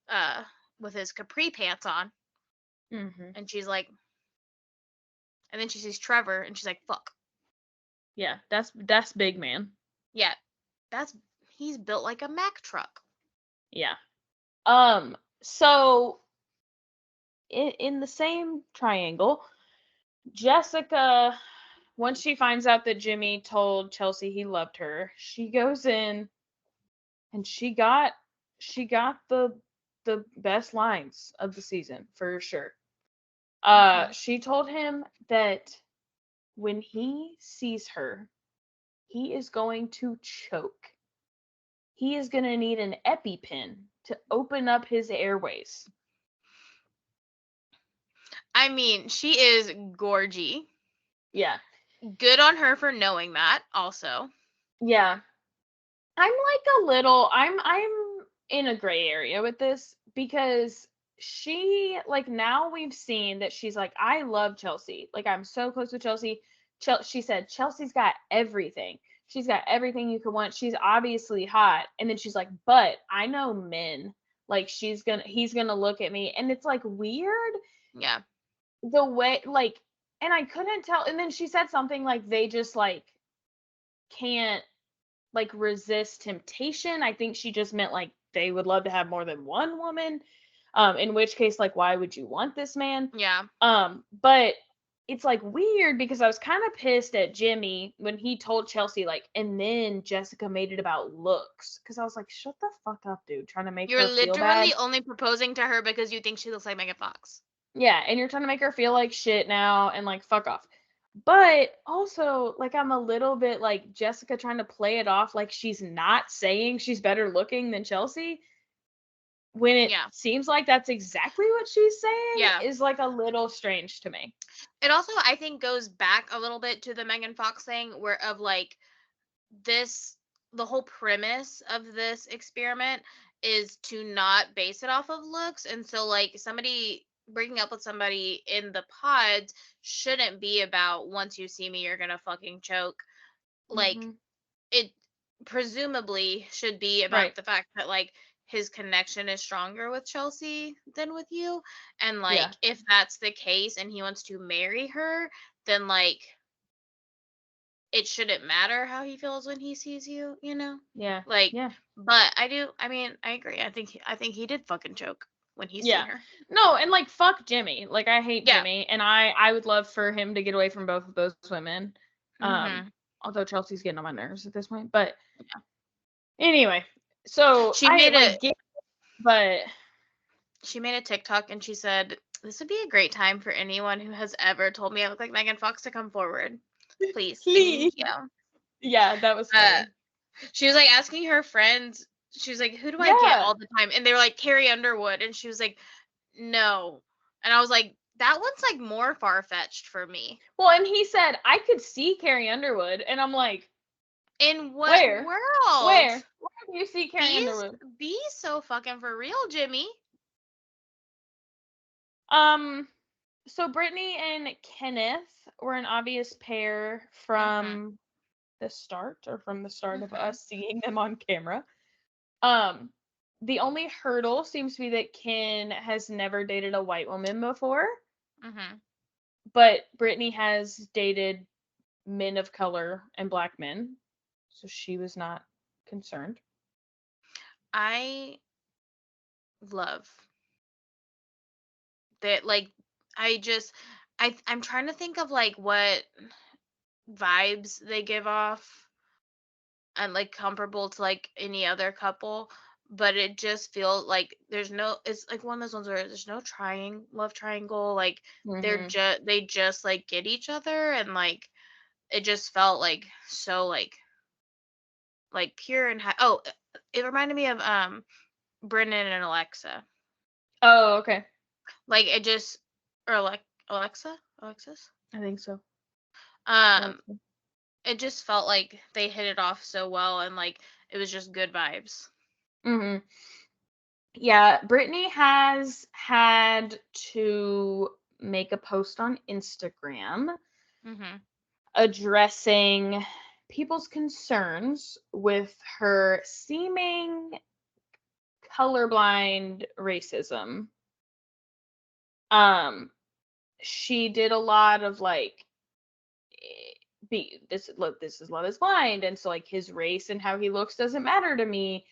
capri pants on, and she's like, and then she sees Trevor, and she's like, fuck. Yeah, that's big, man. Yeah, he's built like a Mack truck. Yeah. So in the same triangle, Jessica, once she finds out that Jimmy told Chelsea he loved her, she goes in and she got the best lines of the season for sure. She told him that when he sees her, he is going to choke. He is going to need an EpiPen to open up his airways. I mean, she is gorgy. Yeah. Good on her for knowing that also. Yeah. I'm I'm in a gray area with this because she, like, now we've seen that she's like, I love Chelsea. Like, I'm so close with Chelsea. She said, Chelsea's got everything. She's got everything you could want. She's obviously hot. And then she's like, but I know men. Like, he's gonna look at me. And it's like weird. Yeah. The way, like, and I couldn't tell. And then she said something like they just like can't like resist temptation. I think she just meant like they would love to have more than one woman. In which case, like, why would you want this man? Yeah. But it's like weird because I was kind of pissed at Jimmy when he told Chelsea, like, and then Jessica made it about looks. Because I was like, shut the fuck up, dude. Trying to make You're her feel bad. literally only proposing to her because you think she looks like Megan Fox. Yeah, and you're trying to make her feel like shit now and like fuck off. But also, like, I'm a little bit like Jessica trying to play it off like she's not saying she's better looking than Chelsea when it seems like that's exactly what she's saying is like a little strange to me. It also, I think, goes back a little bit to the Megan Fox thing where of like the whole premise of this experiment is to not base it off of looks. And so like somebody breaking up with somebody in the pods shouldn't be about once you see me, you're going to fucking choke. Like it presumably should be about the fact that like his connection is stronger with Chelsea than with you. And like if that's the case and he wants to marry her, then like it shouldn't matter how he feels when he sees you, you know? Yeah. Like but I agree. I think he did fucking choke when he seen her. No, and like fuck Jimmy. Like I hate Jimmy and I would love for him to get away from both of those women. Although Chelsea's getting on my nerves at this point, but anyway, so she made a TikTok and she said, "This would be a great time for anyone who has ever told me I look like Megan Fox to come forward. Please. Thank you." Yeah, that was funny. She was like asking her friends. She was like, "Who do I get all the time?" And they were like, "Carrie Underwood." And she was like, "No." And I was like, that one's like more far-fetched for me. Well, and he said, I could see Carrie Underwood. And I'm like, in what world? Where do you see Carrie Underwood? Be so fucking for real, Jimmy. So Brittany and Kenneth were an obvious pair from the start of us seeing them on camera. The only hurdle seems to be that Ken has never dated a white woman before. But Brittany has dated men of color and black men, so she was not concerned. I love that, like, I'm trying to think of like what vibes they give off and like comparable to like any other couple, but it just feels like it's like one of those ones where there's no love triangle, like they just like get each other, and like it just felt like so like pure and it reminded me of Brennan and Alexa. Oh, okay. Like it just or Alexis. I think so. Um, it just felt like they hit it off so well, and like it was just good vibes. Mm-hmm. Yeah, Brittany has had to make a post on Instagram addressing people's concerns with her seeming colorblind racism. She did a lot of like this is Love is Blind, and so like his race and how he looks doesn't matter to me.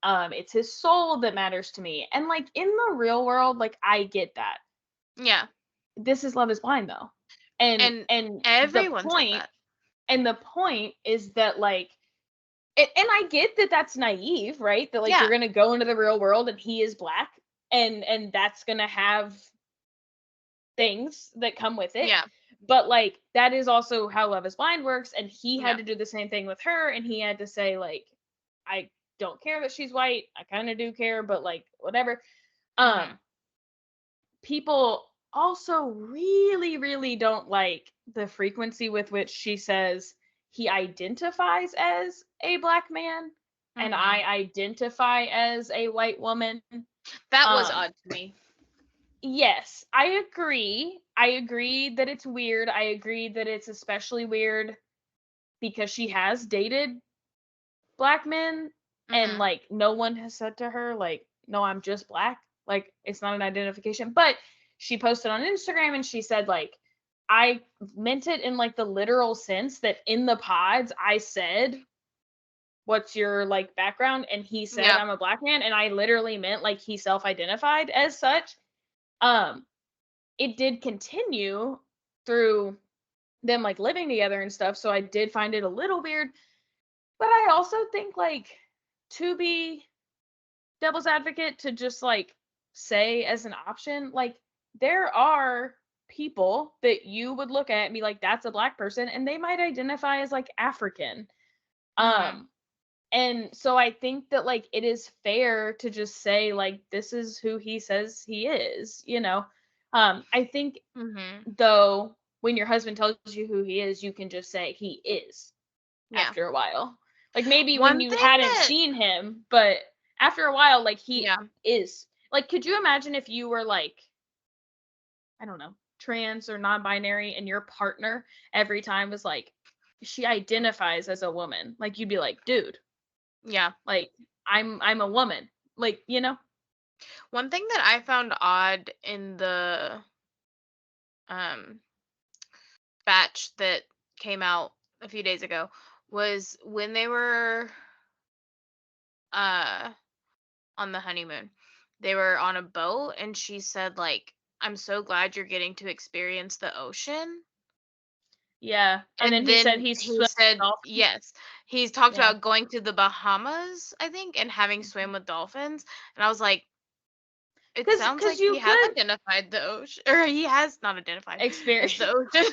It's his soul that matters to me. And like in the real world, like I get that. Yeah. This is Love is Blind though. And everyone said that. And the point is that like and I get that that's naive, right? That like you're going to go into the real world and he is black and that's going to have things that come with it. Yeah. But like that is also how Love is Blind works, and he had to do the same thing with her, and he had to say like I don't care that she's white. I kind of do care, but like whatever. People also really, really don't like the frequency with which she says he identifies as a black man and I identify as a white woman. That was odd to me. Yes, I agree. I agree that it's weird. I agree that it's especially weird because she has dated black men and like no one has said to her like, no, I'm just black. Like it's not an identification. But she posted on Instagram and she said like, I meant it in like the literal sense that in the pods I said, what's your like background? And he said, I'm a black man. And I literally meant like he self-identified as such. It did continue through them like living together and stuff. So I did find it a little weird. But I also think like to be devil's advocate to just like say as an option, like there are people that you would look at and be like, that's a black person, and they might identify as like African. And so I think that like it is fair to just say like this is who he says he is, you know. I think though when your husband tells you who he is, you can just say he is after a while. Like maybe when you hadn't seen him, but after a while, like he is. Like, could you imagine if you were like, I don't know, trans or non-binary, and your partner every time was like, she identifies as a woman? Like, you'd be like, dude, like I'm a woman. Like, you know. One thing that I found odd in the batch that came out a few days ago was when they were on the honeymoon. They were on a boat and she said like, I'm so glad you're getting to experience the ocean. Yeah. And then he said yes. He's talked about going to the Bahamas, I think, and having swam with dolphins. And I was like, it sounds like he has identified the ocean, or he has not identified experience the ocean.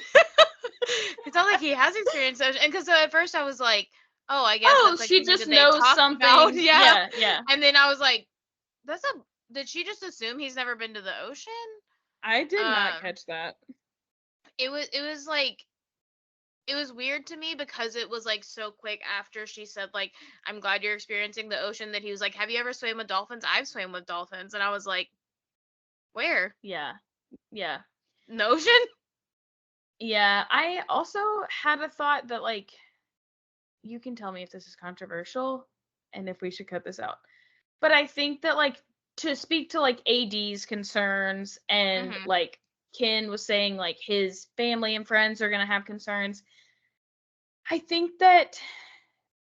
It sounds like he has experienced the ocean. And because so at first I was like, oh, I guess that's like she just knows something about. Yeah. And then I was like, did she just assume he's never been to the ocean? I did not catch that. It was like, it was weird to me because it was like so quick after she said like, I'm glad you're experiencing the ocean, that he was like, have you ever swam with dolphins? I've swam with dolphins. And I was like, where? Yeah. In the ocean? Yeah. I also had a thought that like, you can tell me if this is controversial and if we should cut this out. But I think that like to speak to like AD's concerns and like Ken was saying like his family and friends are going to have concerns. I think that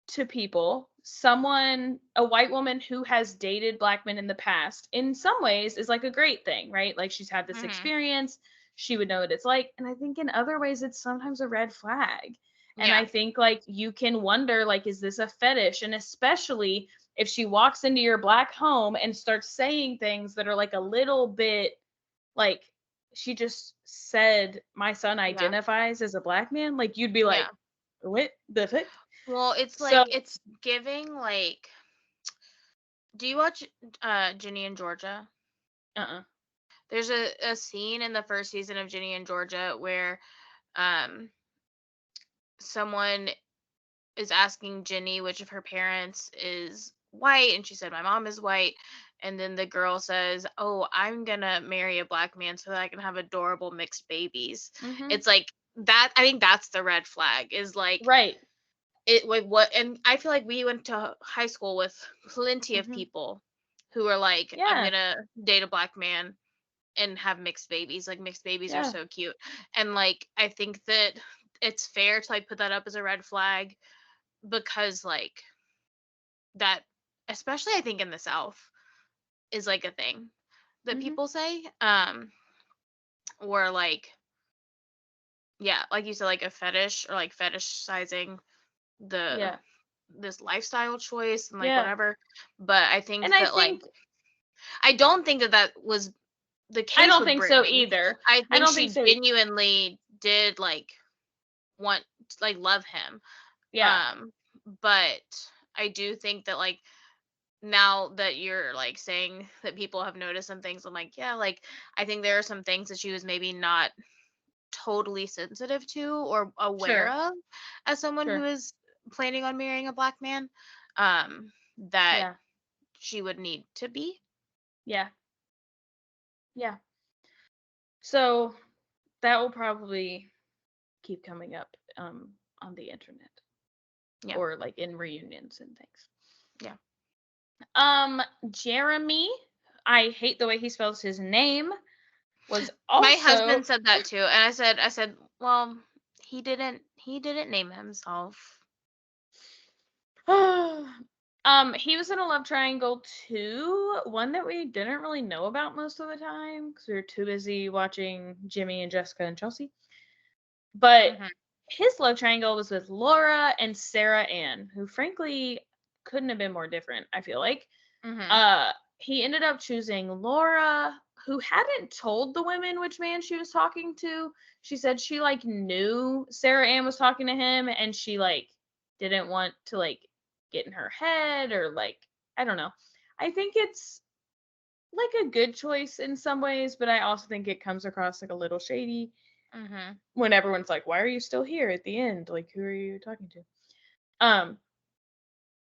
to people, a white woman who has dated black men in the past, in some ways is like a great thing, right? Like she's had this experience, she would know what it's like. And I think in other ways, it's sometimes a red flag. And I think like you can wonder, like, is this a fetish? And especially if she walks into your black home and starts saying things that are like a little bit like, she just said my son identifies as a black man, like you'd be like, what the fuck? Well, it's like it's giving like Do you watch Ginny and Georgia? Uh-uh. There's a scene in the first season of Ginny and Georgia where um someone is asking Ginny which of her parents is white, and she said my mom is white, and then the girl says, "Oh, I'm gonna marry a black man so that I can have adorable mixed babies." Mm-hmm. It's like that. I think that's the red flag. Is like Right. it with what, and I feel like we went to high school with plenty of Mm-hmm. people who were like, "I'm Yeah. gonna date a black man and have mixed babies. Like mixed babies are Yeah. so cute." And like I think that it's fair to like put that up as a red flag because like that, especially I think in the South, is like a thing that Mm-hmm. people say. Or like, yeah, like you said, like a fetish, or like fetishizing the Yeah. this lifestyle choice and like Yeah. whatever. But I And think I that like think I don't think that that was the I case don't with think so Brittany. either. I I think don't think she so. genuinely did like want, like, love him. Yeah. But I do think that like now that you're like saying that people have noticed some things, I'm like, yeah, like I think there are some things that she was maybe not totally sensitive to or aware Sure. of as someone who Sure. is planning on marrying a black man, that Yeah. she would need to be. Yeah. Yeah. So that will probably keep coming up on the internet Yeah. or like in reunions and things. Yeah. Jeremy, I hate the way he spells his name, was My also husband said that too, and I said, well, he didn't name himself. he was in a love triangle too, one that we didn't really know about most of the time because we were too busy watching Jimmy and Jessica and Chelsea. But Hmm. his love triangle was with Laura and Sarah Ann, who frankly couldn't have been more different, I feel like. Hmm. He ended up choosing Laura, who hadn't told the women which man she was talking to. She said she like knew Sarah Ann was talking to him and she like didn't want to like get in her head or like I don't know. I think it's like a good choice in some ways, but I also think it comes across like a little shady Hmm. when everyone's like, "Why are you still here at the end? Like who are you talking to?" Um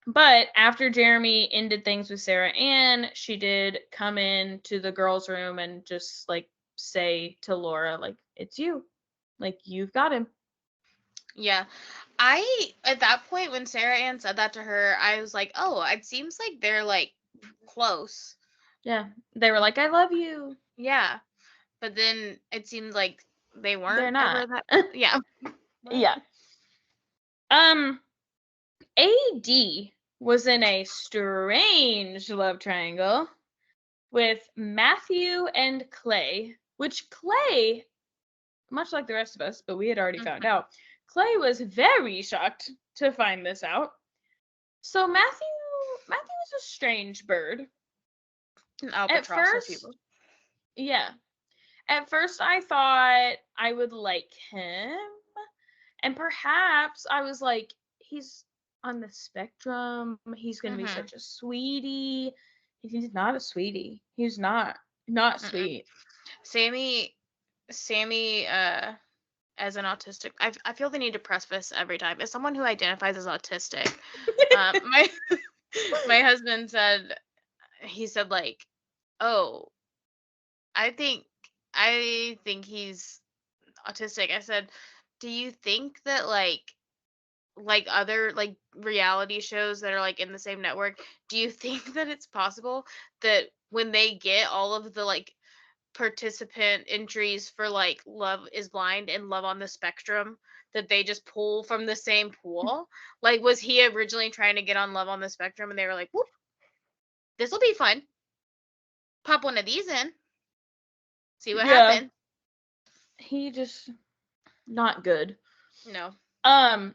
But after Jeremy ended things with Sarah Ann, she did come in to the girls' room and just like say to Laura, like, it's you. Like, you've got him. Yeah. At that point when Sarah Ann said that to her, I was like, oh, it seems like they're like close. Yeah. They were like, I love you. Yeah. But then it seemed like they They're weren't ever not. that. Yeah. Yeah. Um, AD was in a strange love triangle with Matthew and Clay, which Clay, much like the rest of us, but we had already found out, Clay was very shocked to find this out. So Matthew was a strange bird. An At albatross for first, people. yeah. At first I thought I would like him. And perhaps I was like, he's on the spectrum. He's gonna be Hmm. such a sweetie. He's not a sweetie. He's not Mm-mm. sweet. Sammy, as an autistic, I feel the need to press this every time. As someone who identifies as autistic, my my husband said, he said like, oh, I think I think he's autistic. I said, do you think that like other like reality shows that are like in the same network, do you think that it's possible that when they get all of the like participant entries for like Love is Blind and Love on the Spectrum, that they just pull from the same pool? Like, was he originally trying to get on Love on the Spectrum and they were like, whoop, this will be fun. Pop one of these in, see what Yeah. happens. He just not good. No. Um,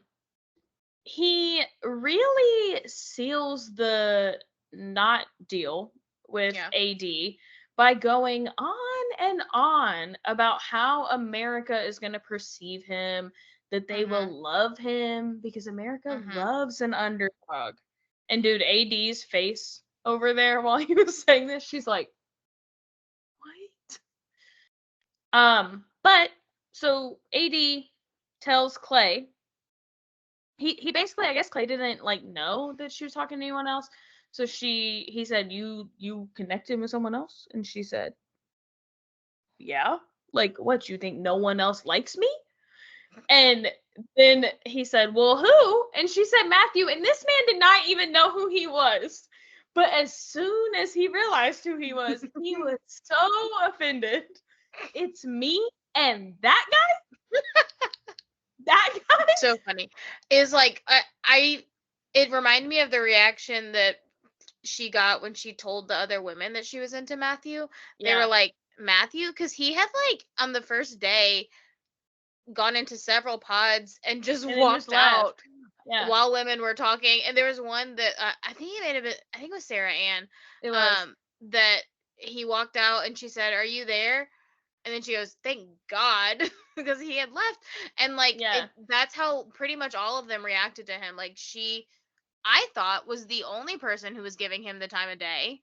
he really seals the not deal with Yeah. AD by going on and on about how America is going to perceive him, that they Mhm. will love him because America Mhm. loves an underdog. And dude, AD's face over there while he was saying this. She's like, what? But so AD tells Clay, he basically, I guess Clay didn't like know that she was talking to anyone else. So he said, you connected with someone else? And she said, yeah. Like, what, you think no one else likes me? And then he said, well, who? And she said, Matthew. And this man did not even know who he was. But as soon as he realized who he was so offended. It's me and that guy? That guy? So funny. Is like, it reminded me of the reaction that she got when she told the other women that she was into Matthew. They were like, Matthew? Because he had, like, on the first day, gone into several pods and just walked out while women were talking. And there was one that I think it was Sarah Ann. It was. That he walked out and she said, "Are you there?" And then she goes, "Thank God," because he had left. And like that's how pretty much all of them reacted to him. Like I thought was the only person who was giving him the time of day.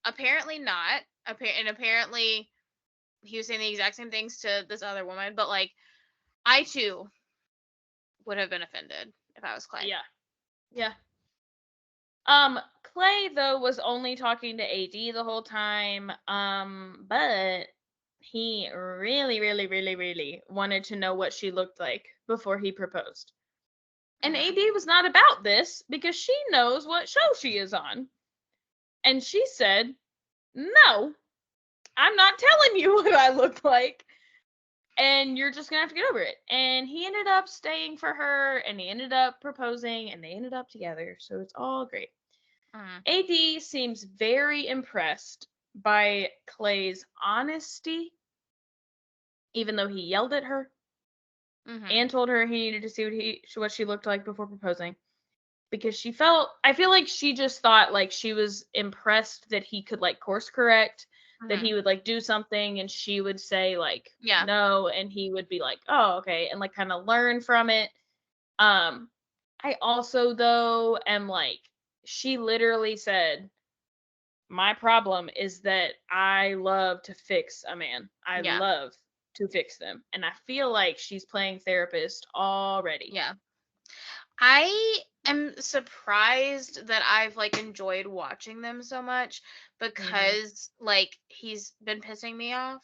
Apparently not. And apparently he was saying the exact same things to this other woman. But like I too would have been offended if I was Clay. Yeah. Clay though was only talking to AD the whole time. But he really, really, really, really wanted to know what she looked like before he proposed. And AD was not about this because she knows what show she is on. And she said, no, I'm not telling you what I look like. And you're just going to have to get over it. And he ended up staying for her, and he ended up proposing, and they ended up together. So it's all great. AD seems very impressed by Clay's honesty, even though he yelled at her and told her he needed to see what she looked like before proposing. Because I feel like she just thought like she was impressed that he could like course correct, that he would like do something and she would say like no, and he would be like, oh, okay, and like kind of learn from it. I also though am like, she literally said, my problem is that I love to fix a man. I love to fix them. And I feel like she's playing therapist already. Yeah. I am surprised that I've like enjoyed watching them so much because like he's been pissing me off.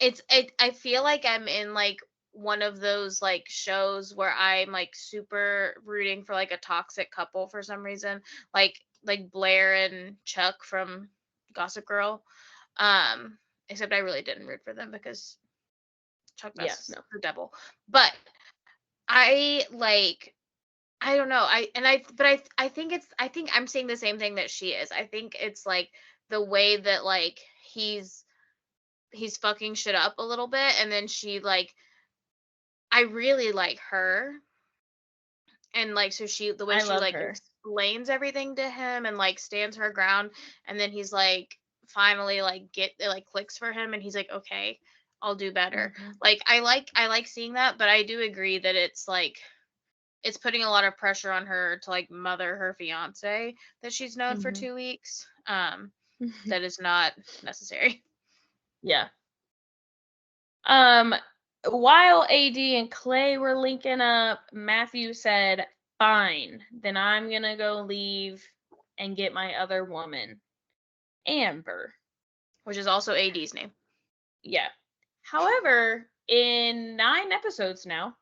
I feel like I'm in like one of those like shows where I'm like super rooting for like a toxic couple for some reason, like Blair and Chuck from Gossip Girl. Except I really didn't root for them because Chuck Bass is the devil. But I don't know. I think I'm saying the same thing that she is. I think it's like the way that like he's fucking shit up a little bit, and then she like, I really like her, and like so the way she like explains everything to him and like stands her ground, and then he's like finally like it like clicks for him, and he's like, okay, I'll do better. Like I like seeing that, but I do agree that it's like it's putting a lot of pressure on her to like mother her fiance that she's known for 2 weeks. That is not necessary. Yeah. While AD and Clay were linking up, Matthew said, fine, then I'm gonna go leave and get my other woman, Amber. Which is also AD's name. Yeah. However, in 9 episodes now,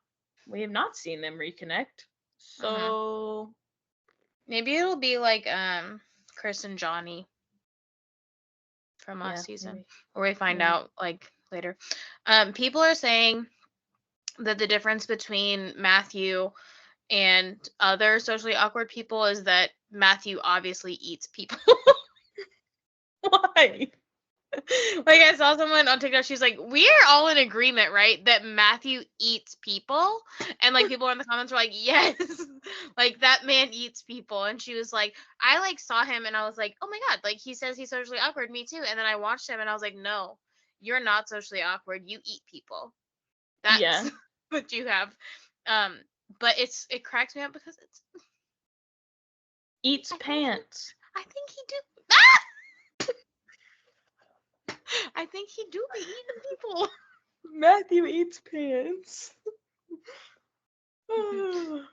we have not seen them reconnect. So maybe it'll be like Chris and Johnny from last season. Maybe. Or we find out like later. People are saying that the difference between Matthew and other socially awkward people is that Matthew obviously eats people. Why? Like I saw someone on TikTok, she's like, we are all in agreement, right? That Matthew eats people. And like people in the comments were like, yes, like that man eats people. And she was like, I like saw him and I was like, oh my God, like he says he's socially awkward, me too. And then I watched him and I was like, no, you're not socially awkward. You eat people. That's what you have. But it cracks me up because it's eats pants. I think he do. Ah! I think he do be eating people. Matthew eats pants.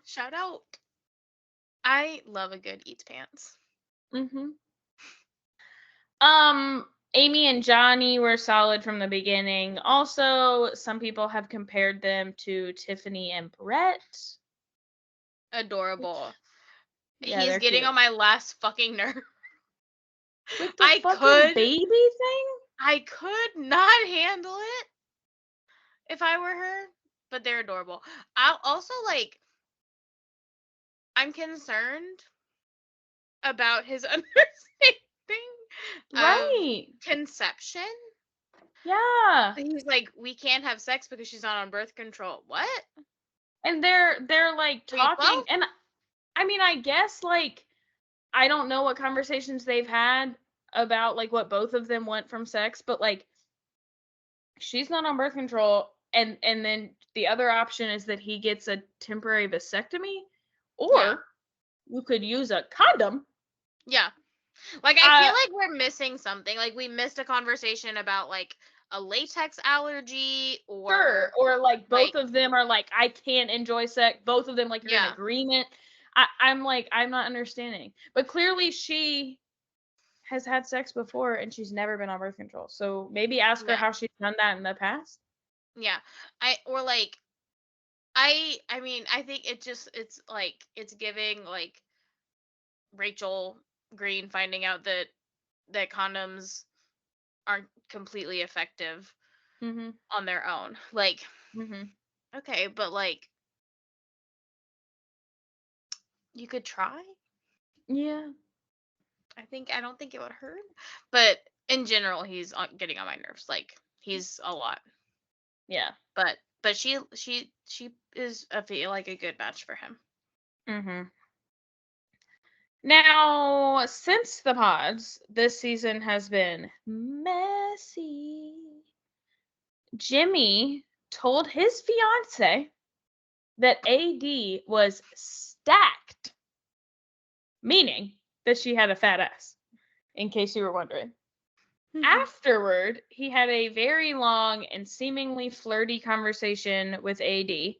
Shout out. I love a good eats pants. Mm-hmm. Amy and Johnny were solid from the beginning. Also, some people have compared them to Tiffany and Brett. Adorable. Yeah, He's they're getting cute. on my last fucking nerve. With the fucking baby thing? I could not handle it if I were her, but they're adorable. I'll also like I'm concerned about his understanding of Right. conception. Yeah. He's like, we can't have sex because she's not on birth control. What? And they're like Are you talking, 12? and I mean, I guess like I don't know what conversations they've had about like what both of them want from sex, but like she's not on birth control, and then the other option is that he gets a temporary vasectomy, or Yeah. you could use a condom. Yeah. Like I feel like we're missing something. Like we missed a conversation about like a latex allergy Sure. Or like both of them are like, I can't enjoy sex. Both of them like you're in agreement. I'm like, I'm not understanding. But clearly she has had sex before and she's never been on birth control. So maybe ask her how she's done that in the past. Yeah. I mean, I think it's like it's giving like Rachel Green finding out that condoms aren't completely effective on their own. Like okay, but like you could try. Yeah. I don't think it would hurt, but in general he's getting on my nerves. Like he's a lot. Yeah. But she is like a good match for him. Now, since the pods, this season has been messy. Jimmy told his fiance that AD was stacked, meaning that she had a fat ass, in case you were wondering. Afterward, he had a very long and seemingly flirty conversation with AD.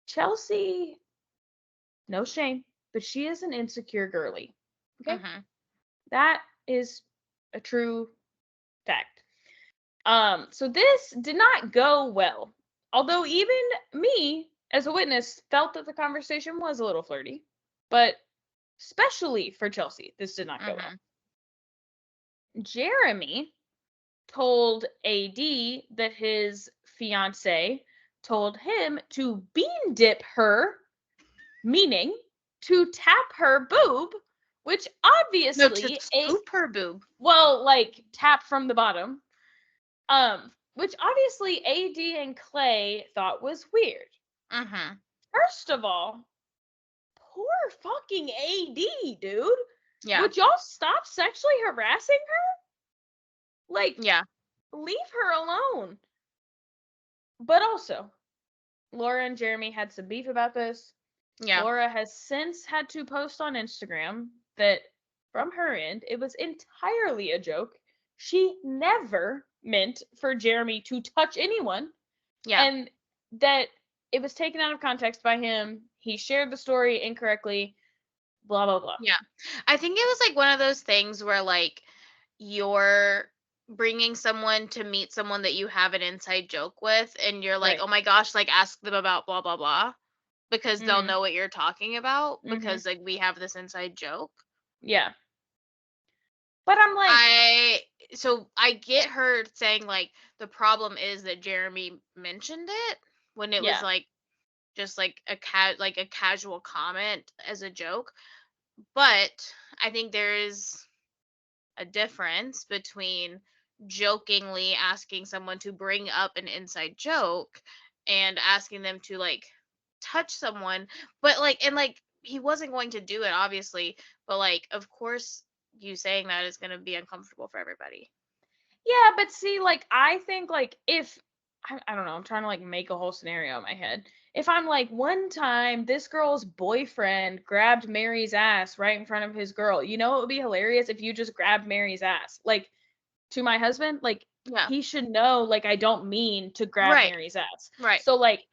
Chelsea, no shame, but she is an insecure girly. Okay? That is a true fact. So this did not go well. Although even me, as a witness, felt that the conversation was a little flirty. But especially for Chelsea, this did not go well. Jeremy told AD that his fiance told him to bean dip her, meaning to tap her boob, which obviously to scoop her boob. Well, like tap from the bottom. Which obviously AD and Clay thought was weird. First of all, poor fucking AD, dude. Yeah. Would y'all stop sexually harassing her? Like, leave her alone. But also, Laura and Jeremy had some beef about this. Yeah. Laura has since had to post on Instagram that from her end, it was entirely a joke. She never meant for Jeremy to touch anyone. Yeah. And that it was taken out of context by him. He shared the story incorrectly. Blah, blah, blah. Yeah. I think it was like one of those things where like you're bringing someone to meet someone that you have an inside joke with and you're like, oh my gosh, like ask them about blah, blah, blah. Because they'll know what you're talking about because like we have this inside joke. Yeah. But I'm like I get her saying like the problem is that Jeremy mentioned it when it was like just like a casual comment as a joke. But I think there is a difference between jokingly asking someone to bring up an inside joke and asking them to like touch someone, but like and like he wasn't going to do it obviously, but like of course you saying that is going to be uncomfortable for everybody. Yeah, but see, like I think like if I don't know, I'm trying to like make a whole scenario in my head. if I'm like, one time this girl's boyfriend grabbed Mary's ass right in front of his girl, you know, it would be hilarious if you just grabbed Mary's ass. Like, to my husband, like, Yeah. he should know, like, I don't mean to grab Right. Mary's ass. Right. So, like,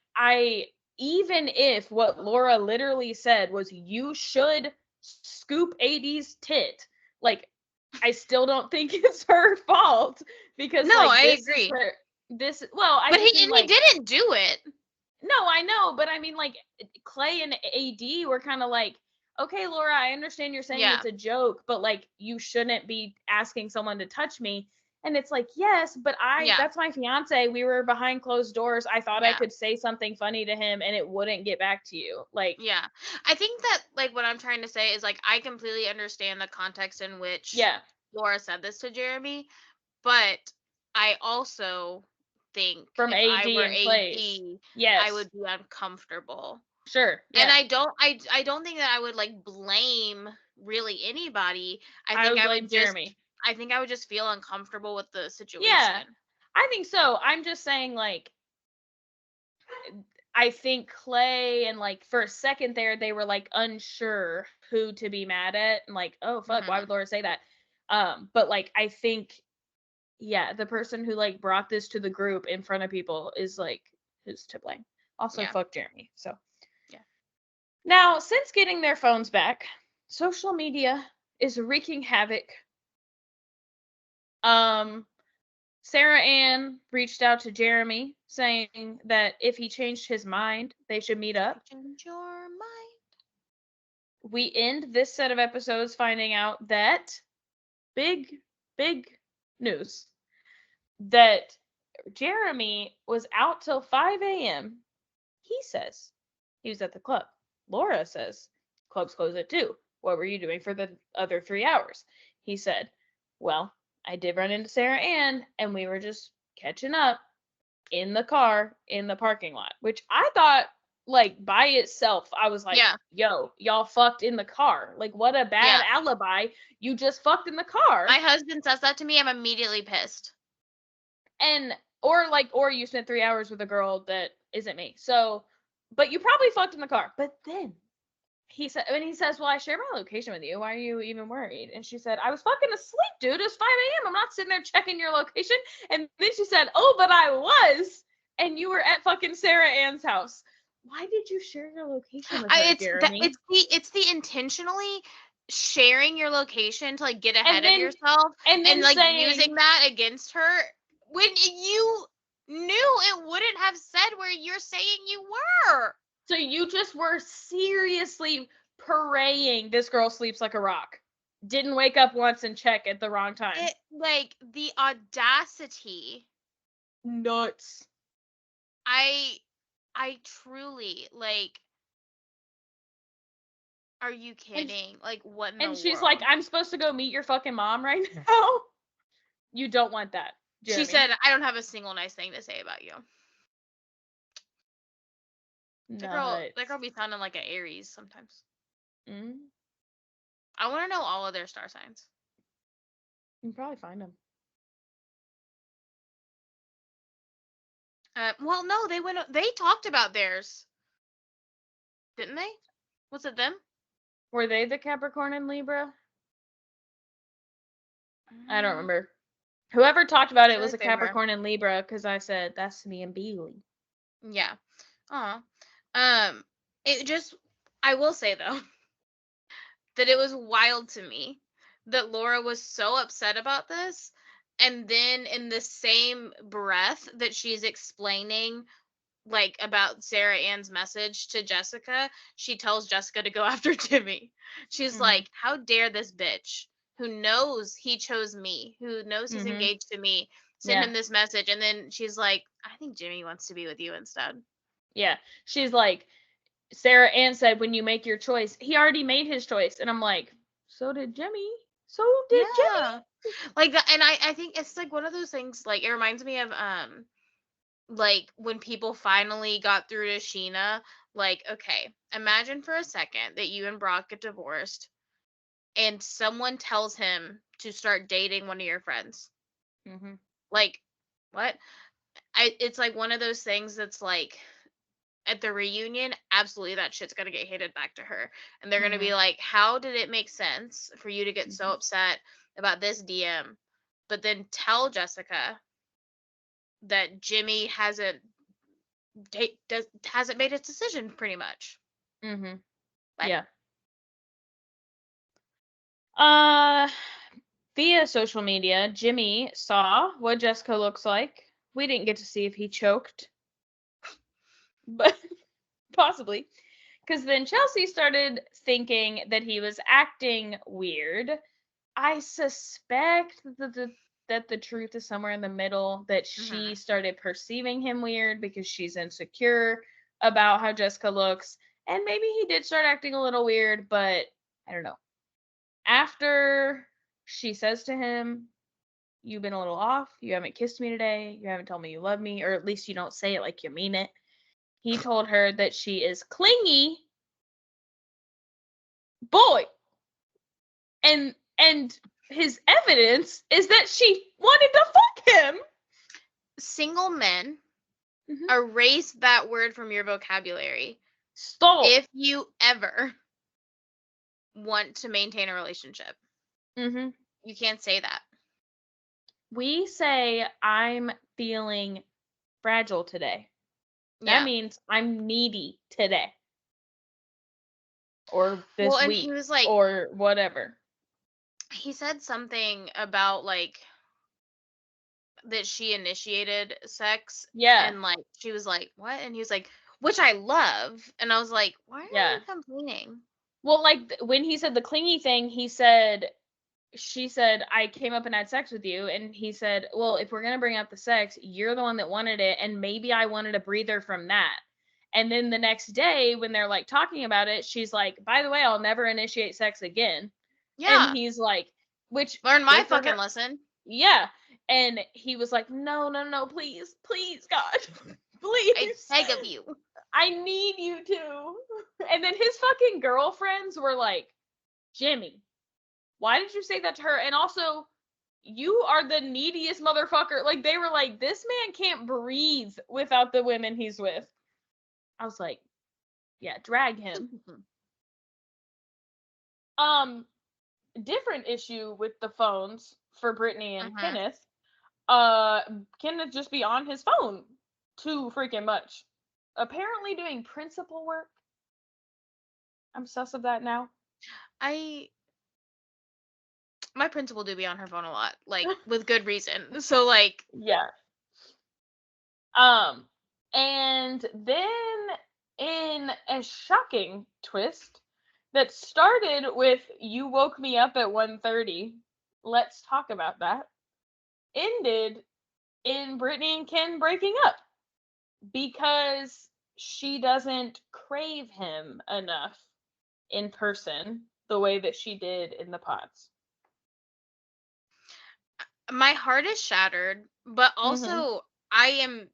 even if what Laura literally said was, you should scoop AD's tit, like, I still don't think it's her fault, because, No, like, I this is agree. well, I But just mean, he like, didn't do it. no, I know, but I mean, like, Clay and AD were kind of like, okay, Laura, I understand you're saying Yeah. it's a joke, but, like, you shouldn't be asking someone to touch me. And it's like, yes, but Yeah. that's my fiance. We were behind closed doors. I thought I Yeah. could say something funny to him and it wouldn't get back to you. Like, Yeah. I think that, like, what I'm trying to say is, like, I completely understand the context in which yeah, Laura said this to Jeremy, but I also think from if I AD were and Clay's. AD, Yes. I would be uncomfortable. Sure. Yeah. And I don't think that I would, like, blame really anybody. I would blame Jeremy. I think I would just feel uncomfortable with the situation. Yeah, I think so. I'm just saying, like, I think Clay and, like, for a second there, they were, like, unsure who to be mad at, and, like, oh fuck, why would Laura say that? But, like, I think, yeah, the person who, like, brought this to the group in front of people is, like, who's to blame. Also, Yeah. fuck Jeremy. So Yeah. Now, since getting their phones back, social media is wreaking havoc. Sarah Ann reached out to Jeremy saying that if he changed his mind, they should meet up. Change your mind. We end this set of episodes finding out that big news, that Jeremy was out till 5 a.m. He says he was at the club. Laura says club's closed at 2. What were you doing for the other 3 hours? He said, well, I did run into Sarah Ann and we were just catching up in the car in the parking lot, which I thought, like, by itself, I was like, Yeah. yo, y'all fucked in the car. Like, what a bad alibi. You just fucked in the car. My husband says that to me, I'm immediately pissed. And or you spent 3 hours with a girl that isn't me. So, but you probably fucked in the car. But then he says, well, I share my location with you. Why are you even worried? And she said, I was fucking asleep, dude. It was 5 a.m. I'm not sitting there checking your location. And then she said, oh, but I was. And you were at fucking Sarah Ann's house. Why did you share your location with her, Jeremy? It's the intentionally sharing your location to, like, get ahead of yourself and like, saying, using that against her when you knew it wouldn't have said where you're saying you were. So you just were seriously praying this girl sleeps like a rock. Didn't wake up once and check at the wrong time. Like, the audacity. Nuts. I truly, like, are you kidding? Like, what in the world? And she's like, I'm supposed to go meet your fucking mom right now? You don't want that, Jeremy. She said, I don't have a single nice thing to say about you. That girl be sounding like an Aries sometimes. Mm-hmm. I want to know all of their star signs. You can probably find them. Well, no, they talked about theirs. Didn't they? Was it them? Were they the Capricorn and Libra? I don't remember. Whoever talked about it was a Capricorn and Libra, because I said, that's me and Bailey. Yeah. It just, I will say, though, that it was wild to me that Laura was so upset about this, and then in the same breath that she's explaining, like, about Sarah Ann's message to Jessica, she tells Jessica to go after Timmy. She's like, how dare this bitch who knows he chose me, who knows he's engaged to me, send him this message. And then she's like, I think Jimmy wants to be with you instead. Yeah. She's like, Sarah Ann said, when you make your choice, he already made his choice. And I'm like, so did Jimmy. So did Jimmy. Like that. And I think it's like one of those things, like, it reminds me of, like, when people finally got through to Sheena, like, okay, imagine for a second that you and Brock get divorced and someone tells him to start dating one of your friends. Like, what? It's like one of those things that's like, at the reunion, absolutely that shit's gonna get handed back to her. And they're gonna be Mhm. like, how did it make sense for you to get so Mhm. upset about this DM, but then tell Jessica that Jimmy hasn't made his decision pretty much. Mhm. But Yeah. Via social media, Jimmy saw what Jessica looks like. We didn't get to see if he choked, but possibly. Because then Chelsea started thinking that he was acting weird. I suspect that the truth is somewhere in the middle, that she mhm. started perceiving him weird because she's insecure about how Jessica looks. And maybe he did start acting a little weird, but I don't know. After she says to him, "You've been a little off. You haven't kissed me today. You haven't told me you love me, or at least you don't say it like you mean it." He told her that she is clingy. Boy, and his evidence is that she wanted to fuck him. Single men, Mhm. erase that word from your vocabulary Stop. if you ever want to maintain a relationship. Mm-hmm. You can't say that. We say I'm feeling fragile today. That Yeah. means I'm needy today, or Well, this and he week, was like, or whatever. he said something about like that she initiated sex, Yeah, and like she was like, what? And he was like, which I love. And I was like, why are yeah. you complaining? Well, like when he said the clingy thing, he said, she said, "I came up and had sex with you," and he said, "Well, if we're gonna bring up the sex, you're the one that wanted it, and maybe I wanted a breather from that." And then the next day, when they're like talking about it, she's like, "By the way, I'll never initiate sex again." And Yeah. he's like, which Learn my good for fucking her. lesson. Yeah. And he was like, "No, no, no, please, please, God, I please. beg of you. I need you to." And then his fucking girlfriends were like, "Jimmy, why did you say that to her? And also, you are the neediest motherfucker." Like, they were like, "This man can't breathe without the women he's with." I was like, yeah, drag him. Um, Different issue with the phones for Brittany and Mhm. Kenneth. Kenneth just be on his phone too freaking much. Apparently doing principal work. I'm sus of that now. I My principal do be on her phone a lot, like with good reason. So like, Yeah. Um, and then in a shocking twist that started with "You woke me up at 1:30. Let's talk about that," ended in Brittany and Ken breaking up because she doesn't crave him enough in person the way that she did in the pods. my heart is shattered, but Mhm. also I am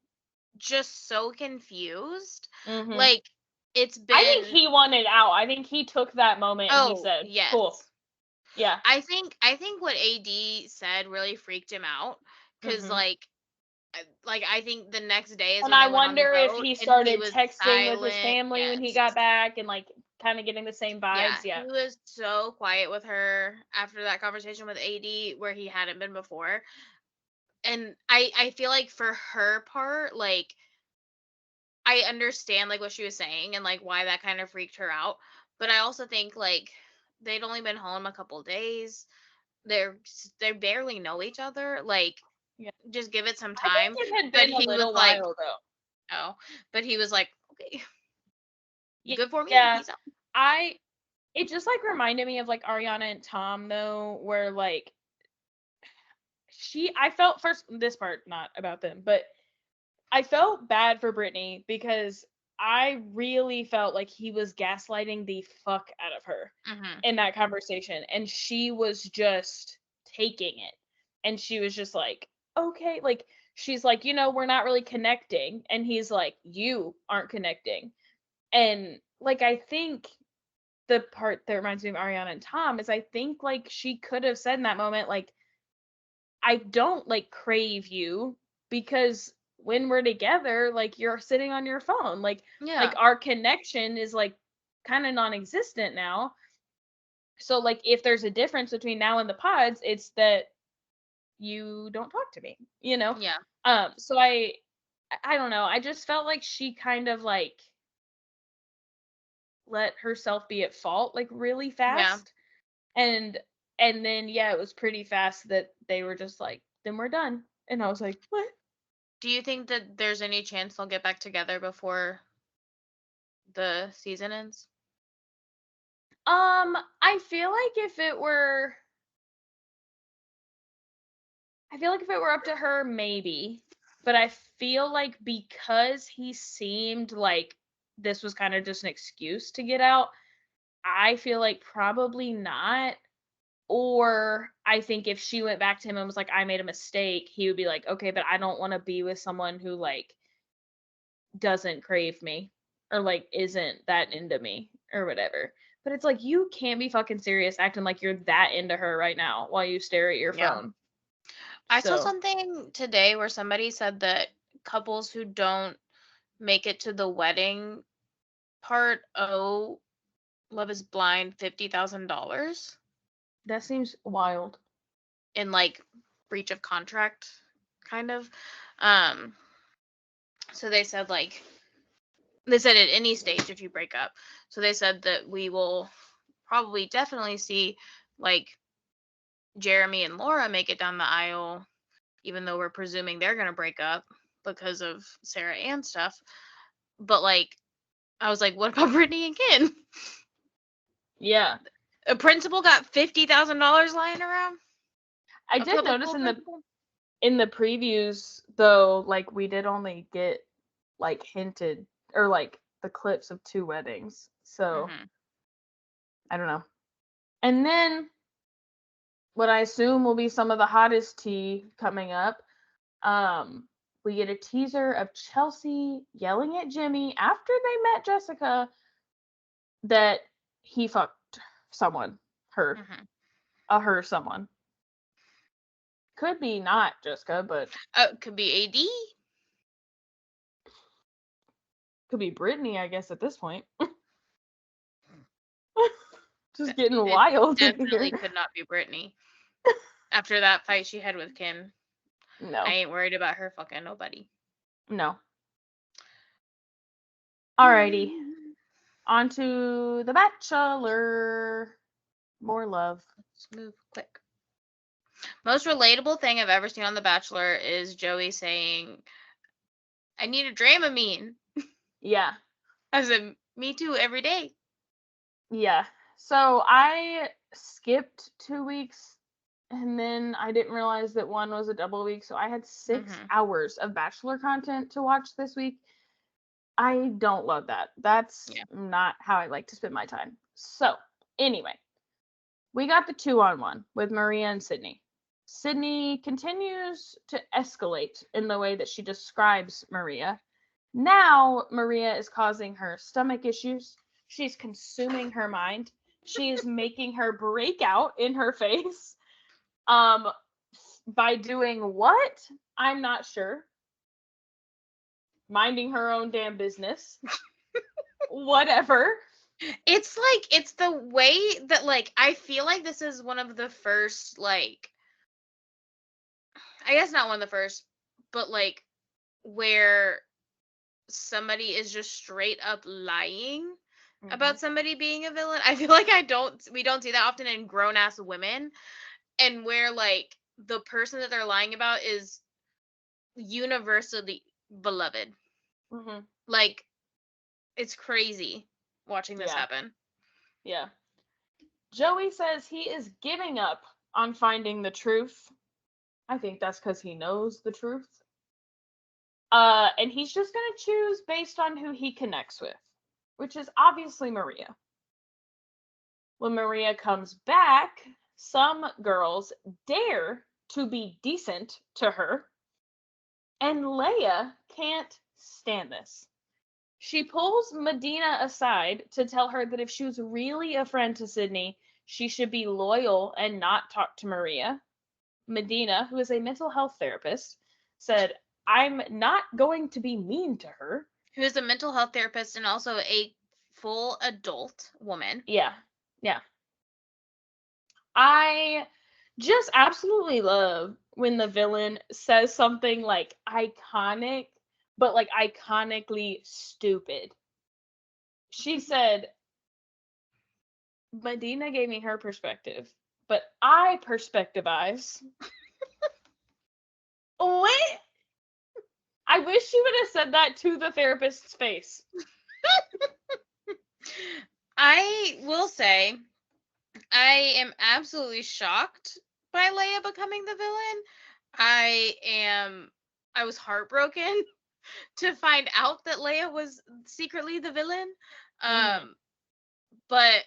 just so confused. Mhm. Like, it's I think been he wanted out. I think he took that moment and he oh, said, "Cool." yes. Yeah. I think what AD said really freaked him out, cuz Mhm. like I think the next day is And when I they went on the wonder if boat he and he started was texting with his silent. family when he Yes. got back and like kind of getting the same Yeah, vibes. Yeah. he was so quiet with her after that conversation with AD where he hadn't been before. And I feel like for her part, like I understand like what she was saying and like why that kind of freaked her out, but I also think like they'd only been home a couple days. They barely know each other. Like, Yeah. just give it some I think time. it had But been a he was little like, while though. oh, but he was like, okay, Ye- good for me. Yeah. Peace out. I It just like reminded me of like Ariana and Tom though, where like I felt first this part not about them, but I felt bad for Brittany because I really felt like he was gaslighting the fuck out of her Hmm. in that conversation. And she was just taking it. And she was just like, okay. Like, she's like, we're not really connecting. And he's like, you aren't connecting. And like, I think the part that reminds me of Ariana and Tom is I think like she could have said in that moment, like, I don't like crave you because when we're together, like you're sitting on your phone. Like Yeah. our connection is like kind of non-existent now. So like if there's a difference between now and the pods, it's that you don't talk to me, you know? Yeah. So I don't know. I just felt like she kind of like let herself be at fault like really Yeah. fast. And then yeah, it was pretty fast that they were just like, then we're done. And I was like, what? Do you think that there's any chance they'll get back together before the season ends? I feel like if it were up to her, maybe. But I feel like because he seemed like this was kind of just an excuse to get out, I feel like probably not. Or I think if she went back to him and was like, I made a mistake, he would be like, okay, but I don't want to be with someone who like doesn't crave me or like isn't that into me or whatever. But it's like you can't be fucking serious acting like you're that into her right now while you stare at your Yeah. phone. I saw So something today where somebody said that couples who don't make it to the wedding part owe Love is Blind $50,000 that seems wild. in like breach of contract, kind of. Um, so they said at any stage if you break up. So they said that we will probably definitely see like Jeremy and Laura make it down the aisle, even though we're presuming they're gonna break up because of Sarah Ann stuff. But like, I was like, what about Brittany and Ken? Yeah. A principal got $50,000 lying around. I A did public notice school principal? in the previews though, like we did only get like hinted or like the clips of 2 weddings. So Mhm. I don't know. And then what I assume will be some of the hottest tea coming up. We get a teaser of Chelsea yelling at Jimmy after they met Jessica that he fucked someone, her, Mhm. her someone. Could be not Jessica, but Could be AD. could be Brittany, I guess, at this point. Just getting It wild in definitely here. could not be Brittany. After that fight she had with Kim, I No, ain't worried about her fucking nobody. no. Alrighty, on to The Bachelor. More love. Let's move quick. Most relatable thing I've ever seen on The Bachelor is Joey saying, I need a Dramamine. Yeah, I said, me too, every day. yeah. So I skipped 2 weeks and then I didn't realize that one was a double week. So I had 6 Mhm. hours of Bachelor content to watch this week. I don't love that. That's Yeah. not how I like to spend my time. So, anyway, we got the 2-on-1 with Maria and Sydney. Sydney continues to escalate in the way that she describes Maria. Now, Maria is causing her stomach issues. She's consuming her mind. She is making her break out in her face. By doing what? I'm not sure. Minding her own damn business. Whatever. It's like, it's the way that, like, I feel like this is one of the first, like, I guess not one of the first, but like, where somebody is just straight up lying about somebody being a villain. I feel like we don't see that often in grown ass women, and where like the person that they're lying about is universally beloved. Mm-hmm. Like, it's crazy watching this Yeah. happen. Yeah. Joey says he is giving up on finding the truth. I think that's because he knows the truth. And he's just going to choose based on who he connects with, which is obviously Maria. When Maria comes back, some girls dare to be decent to her, and Leia can't stand this. She pulls Medina aside to tell her that if she was really a friend to Sydney, she should be loyal and not talk to Maria. Medina, who is a mental health therapist, said, I'm not going to be mean to her. Who is a mental health therapist and also a full adult woman. Yeah. Yeah. I just absolutely love when the villain says something like iconic, but like iconically stupid. She said, Medina gave me her perspective, but I perspectivize. What? I wish she would have said that to the therapist's face. I will say, I am absolutely shocked by Leia becoming the villain. I was heartbroken to find out that Leia was secretly the villain. But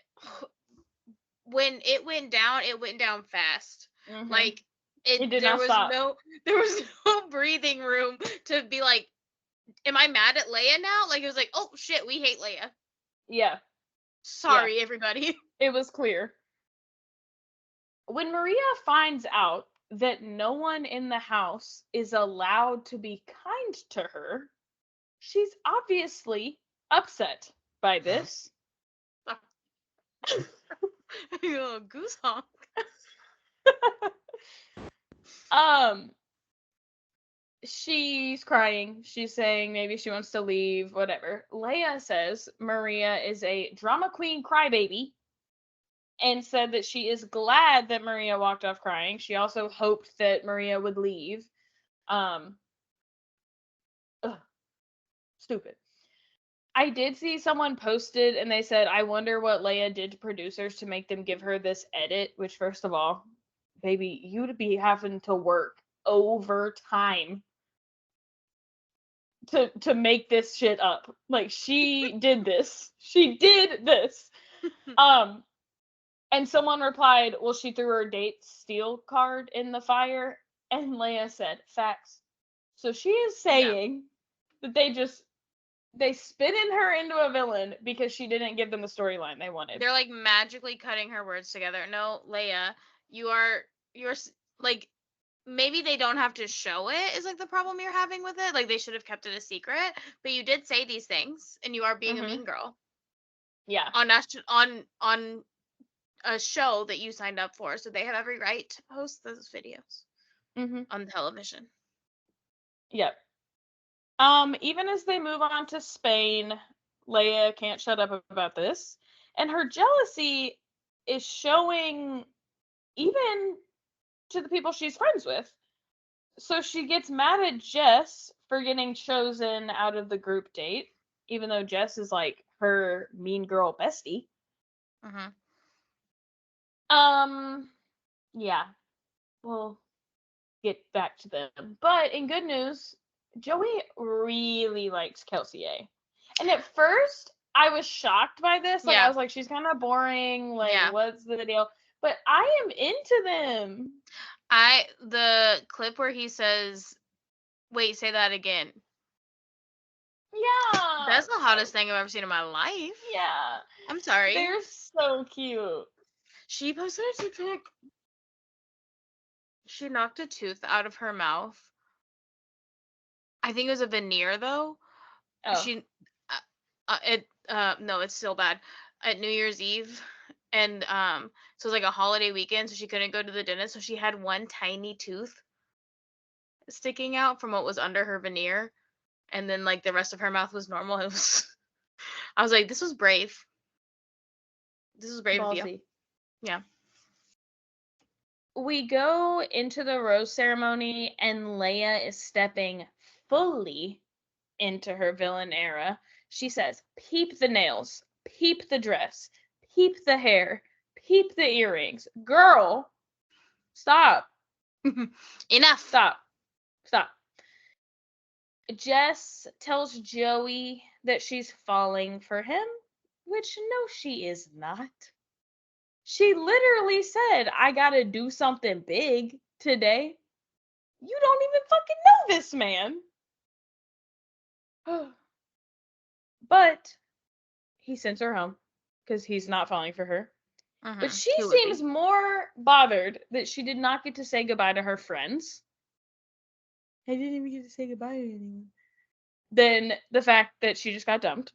when it went down fast. Like It did there not was stop. there was no breathing room to be like, am I mad at Leia now? Like it was like, oh shit, we hate Leia. Yeah. Sorry, everybody. It was clear. When Maria finds out that no one in the house is allowed to be kind to her, she's obviously upset by this. Goose honk. She's crying. She's saying maybe she wants to leave, whatever. Leia says Maria is a drama queen crybaby and said that she is glad that Maria walked off crying. She also hoped that Maria would leave. Stupid. I did see someone posted and they said, I wonder what Leia did to producers to make them give her this edit, which first of all, baby, you'd be having to work overtime to make this shit up. Like she did this. She did this. And someone replied, well, she threw her date steal card in the fire. And Leia said, facts. So she is saying that they spin her into a villain because she didn't give them the storyline they wanted. They're like magically cutting her words together. No, Leia, you're like, maybe they don't have to show it is like the problem you're having with it. Like they should have kept it a secret, but you did say these things and you are being a mean girl. Yeah. On a show that you signed up for, so they have every right to post those videos on television. Yep. Even as they move on to Spain, Leia can't shut up about this, and her jealousy is showing even to the people she's friends with. So she gets mad at Jess for getting chosen out of the group date, even though Jess is like her mean girl bestie. Yeah, we'll get back to them. But in good news, Joey really likes Kelsey A. And at first, I was shocked by this. Like, I was like, she's kind of boring. Like, what's the deal? But I am into them. The clip where he says, wait, say that again. Yeah. That's the hottest thing I've ever seen in my life. Yeah. I'm sorry. They're so cute. She posted a TikTok. She knocked a tooth out of her mouth. I think it was a veneer though. Oh. She no, it's still bad. At New Year's Eve, and so it was like a holiday weekend, so she couldn't go to the dentist, so she had one tiny tooth sticking out from what was under her veneer, and then like the rest of her mouth was normal. It was I was like, this was brave. This was brave of you. Yeah. We go into the rose ceremony and Leia is stepping fully into her villain era. She says, peep the nails, peep the dress, peep the hair, peep the earrings. Girl, stop. Enough. Stop. Jess tells Joey that she's falling for him, which no, she is not. She literally said, I gotta do something big today. You don't even fucking know this man. But he sends her home because he's not falling for her. But she seems more bothered that she did not get to say goodbye to her friends. I didn't even get to say goodbye to anyone. Than the fact that she just got dumped.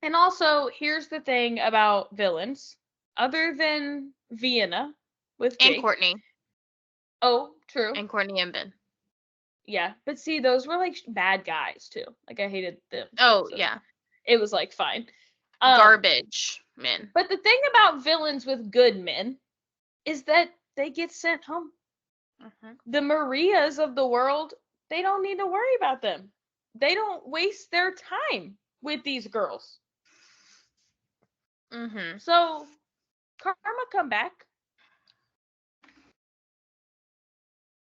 And also, here's the thing about villains. Other than Vienna with And Jake. Courtney. Oh, true. And Courtney and Ben. Yeah, but see, those were like bad guys too. Like I hated them. Oh, so yeah. It was like fine. Garbage men. But the thing about villains with good men is that they get sent home. The Marias of the world, they don't need to worry about them. They don't waste their time with these girls. So karma come back.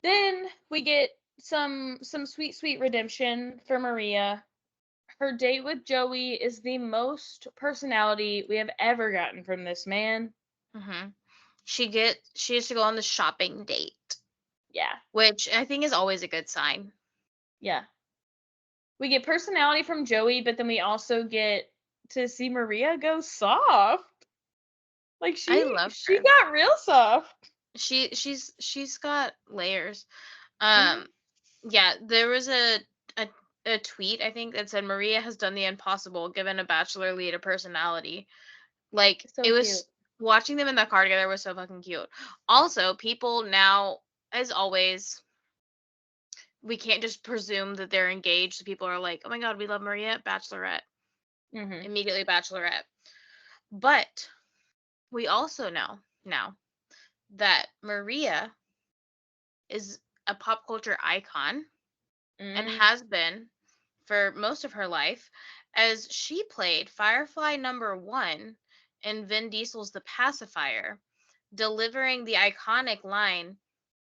Then we get some sweet redemption for Maria. Her date with Joey is the most personality we have ever gotten from this man. She has to go on the shopping date. Yeah. Which I think is always a good sign. Yeah. We get personality from Joey, but then we also get to see Maria go soft. Like I love she her. got real soft. She's got layers. Yeah, there was a tweet, I think, that said Maria has done the impossible, given a bachelor lead a personality. Like, So it was cute. watching them in the car together was so fucking cute. Also, people now, as always, we can't just presume that they're engaged. So people are like, oh my god, we love Maria, bachelorette. Immediately bachelorette. But we also know now that Maria is a pop culture icon and has been for most of her life, as she played Firefly #1 in Vin Diesel's The Pacifier, delivering the iconic line,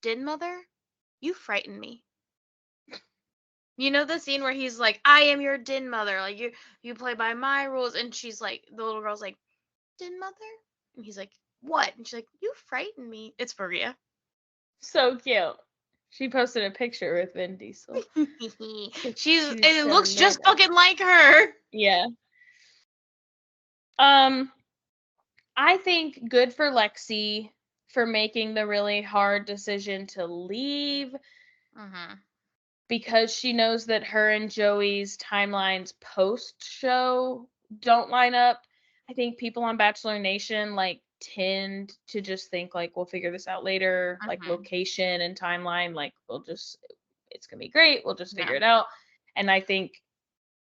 "Din mother, you frighten me." You know the scene where he's like, "I am your din mother, like you play by my rules," and she's like, the little girl's like, "Din mother?" And he's like, "What?" And she's like, "You frighten me." It's Maria. So cute. She posted a picture with Vin Diesel. It looks just fucking like her. Yeah. I think good for Lexi for making the really hard decision to leave. Because she knows that her and Joey's timelines post-show don't line up. I think people on Bachelor Nation like tend to just think like we'll figure this out later, like location and timeline, like it's gonna be great, we'll just figure it out. And I think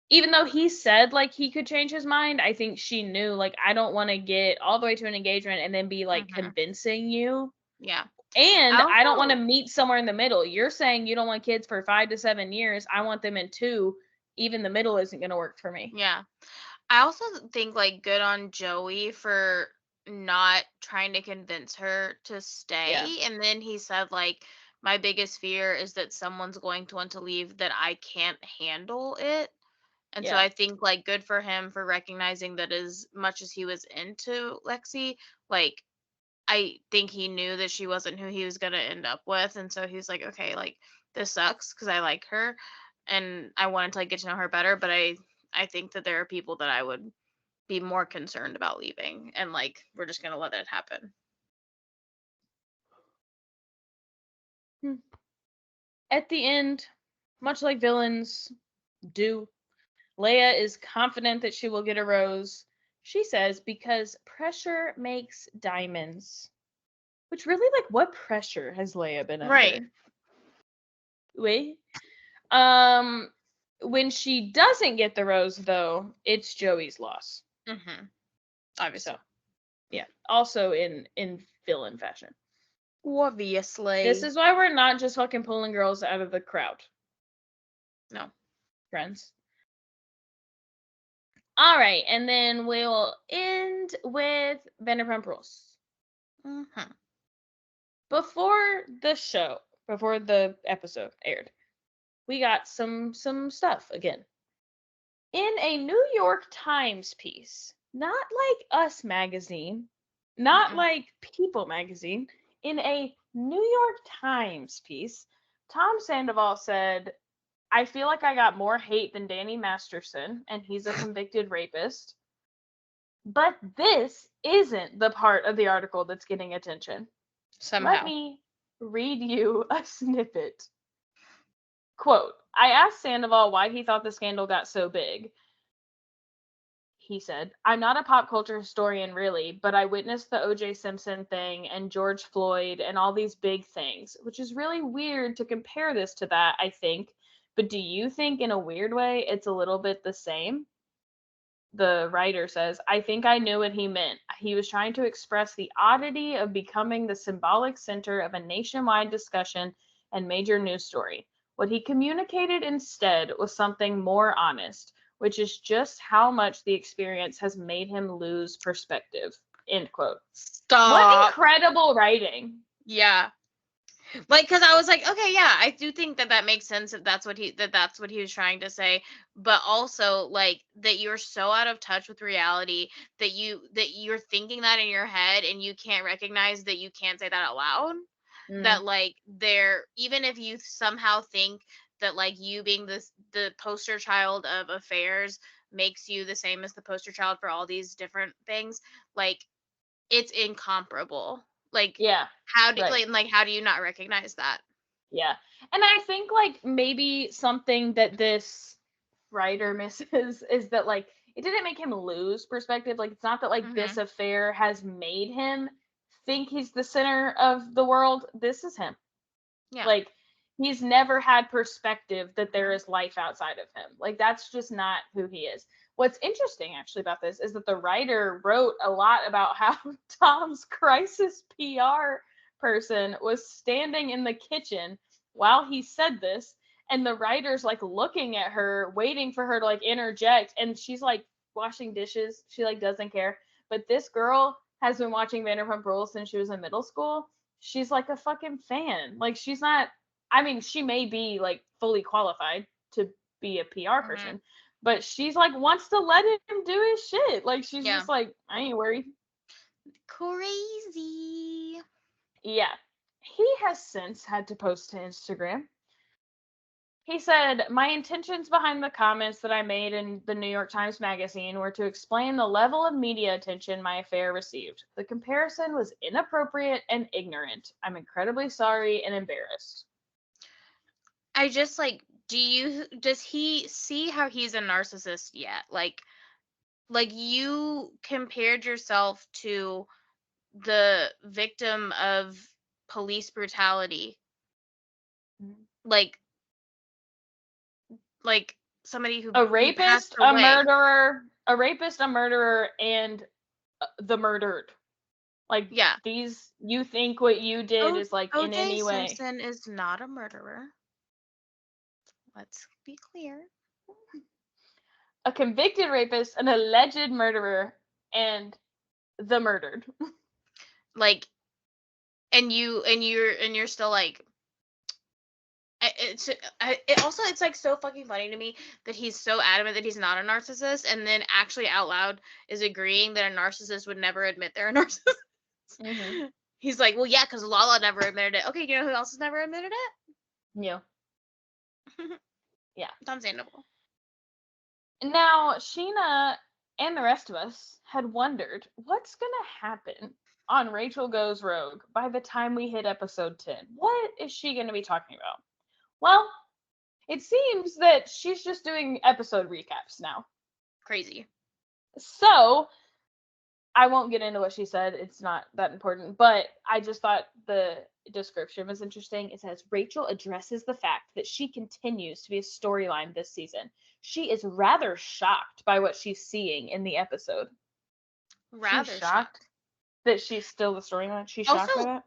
even though he said like he could change his mind, I think she knew like I don't want to get all the way to an engagement and then be like convincing you. Yeah. And I don't want to meet somewhere in the middle. You're saying you don't want kids for 5 to 7 years. I want them in 2. Even the middle isn't going to work for me. Yeah. I also think like good on Joey for not trying to convince her to stay. Yeah. And then he said like, my biggest fear is that someone's going to want to leave, that I can't handle it. And so I think like good for him for recognizing that as much as he was into Lexi, like I think he knew that she wasn't who he was going to end up with. And so he's like, okay, like this sucks because I like her and I wanted to like get to know her better. But I think that there are people that I would be more concerned about leaving. And like, we're just going to let it happen. At the end, much like villains do, Leia is confident that she will get a rose. She says, because pressure makes diamonds. Which really, like, what pressure has Leia been under? Right. Wait. When she doesn't get the rose, though, it's Joey's loss. Obviously. So, yeah. Also in villain fashion. Obviously. This is why we're not just fucking pulling girls out of the crowd. No. Friends. All right, and then we'll end with Vanderpump Rules. Before the episode aired, we got some stuff again. In a New York Times piece, not like Us magazine, not like People magazine, in a New York Times piece, Tom Sandoval said, I feel like I got more hate than Danny Masterson, and he's a convicted rapist. But this isn't the part of the article that's getting attention. Somehow. Let me read you a snippet. Quote, I asked Sandoval why he thought the scandal got so big. He said, I'm not a pop culture historian really, but I witnessed the O.J. Simpson thing and George Floyd and all these big things, which is really weird to compare this to that, I think. But do you think in a weird way it's a little bit the same? The writer says, I think I knew what he meant. He was trying to express the oddity of becoming the symbolic center of a nationwide discussion and major news story. What he communicated instead was something more honest, which is just how much the experience has made him lose perspective. End quote. What Stop. incredible writing. Yeah. Like, because I was like, okay, yeah, I do think that makes sense if that's what he was trying to say, but also like that you're so out of touch with reality that you're thinking that in your head and you can't recognize that you can't say that out loud. That like even if you somehow think that like you being the poster child of affairs makes you the same as the poster child for all these different things, like it's incomparable. Like Yeah. how do Right. like how do you not recognize that? Yeah. And I think like maybe something that this writer misses is that like it didn't make him lose perspective. Like it's not that like this Mm-hmm. affair has made him think he's the center of the world. This is him. Yeah. Like he's never had perspective that there is life outside of him. Like that's just not who he is. What's interesting actually about this is that the writer wrote a lot about how Tom's crisis PR person was standing in the kitchen while he said this, and the writer's like looking at her waiting for her to like interject, and she's like washing dishes. She like doesn't care. But this girl has been watching Vanderpump Rules since she was in middle school. She's like a fucking fan. Like she's not, I mean, she may be like fully qualified to be a PR Mm-hmm. person, but she's like wants to let him do his shit. Like she's Yeah. just like, I ain't worried. Crazy. Yeah. He has since had to post to Instagram. He said, my intentions behind the comments that I made in the New York Times Magazine were to explain the level of media attention my affair received. The comparison was inappropriate and ignorant. I'm incredibly sorry and embarrassed. I just like, does he see how he's a narcissist yet? Like you compared yourself to the victim of police brutality. Like somebody who A passed rapist, a away. murderer, and the murdered. Like Yeah. these, you think what you did is like in O.J. any way. Simpson is not a murderer. Let's be clear. A convicted rapist, an alleged murderer, and the murdered. Like, and you're still like, it's like so fucking funny to me that he's so adamant that he's not a narcissist, and then actually out loud is agreeing that a narcissist would never admit they're a narcissist. Mm-hmm. He's like, well, yeah, because Lala never admitted it. Okay, you know who else has never admitted it? Yeah. Yeah. Tom Sandoval. Now, Sheena and the rest of us had wondered what's going to happen on Rachel Goes Rogue by the time we hit episode 10. What is she going to be talking about? Well, it seems that she's just doing episode recaps now. Crazy. So, I won't get into what she said. It's not that important. But I just thought the description was interesting. It says, Rachel addresses the fact that she continues to be a storyline this season. She is rather shocked by what she's seeing in the episode. Rather she's shocked that she's still the storyline. She's shocked by that.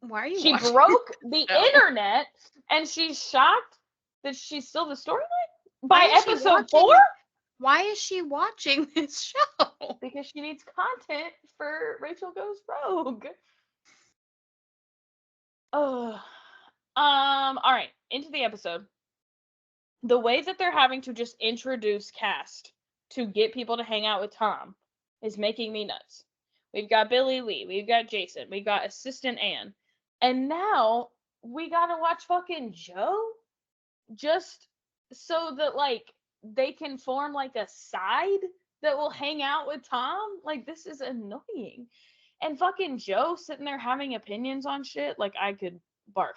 Why are you She watching broke the internet and she's shocked that she's still the storyline by episode 4? Why is she watching this show? Because she needs content for Rachel Goes Rogue. Oh. All right, into the episode. The way that they're having to just introduce cast to get people to hang out with Tom is making me nuts. We've got Billy Lee, we've got Jason, we've got Assistant Anne, and now we gotta watch fucking Joe just so that like they can form like a side that will hang out with Tom. Like this is annoying. And fucking Joe sitting there having opinions on shit, like I could barf.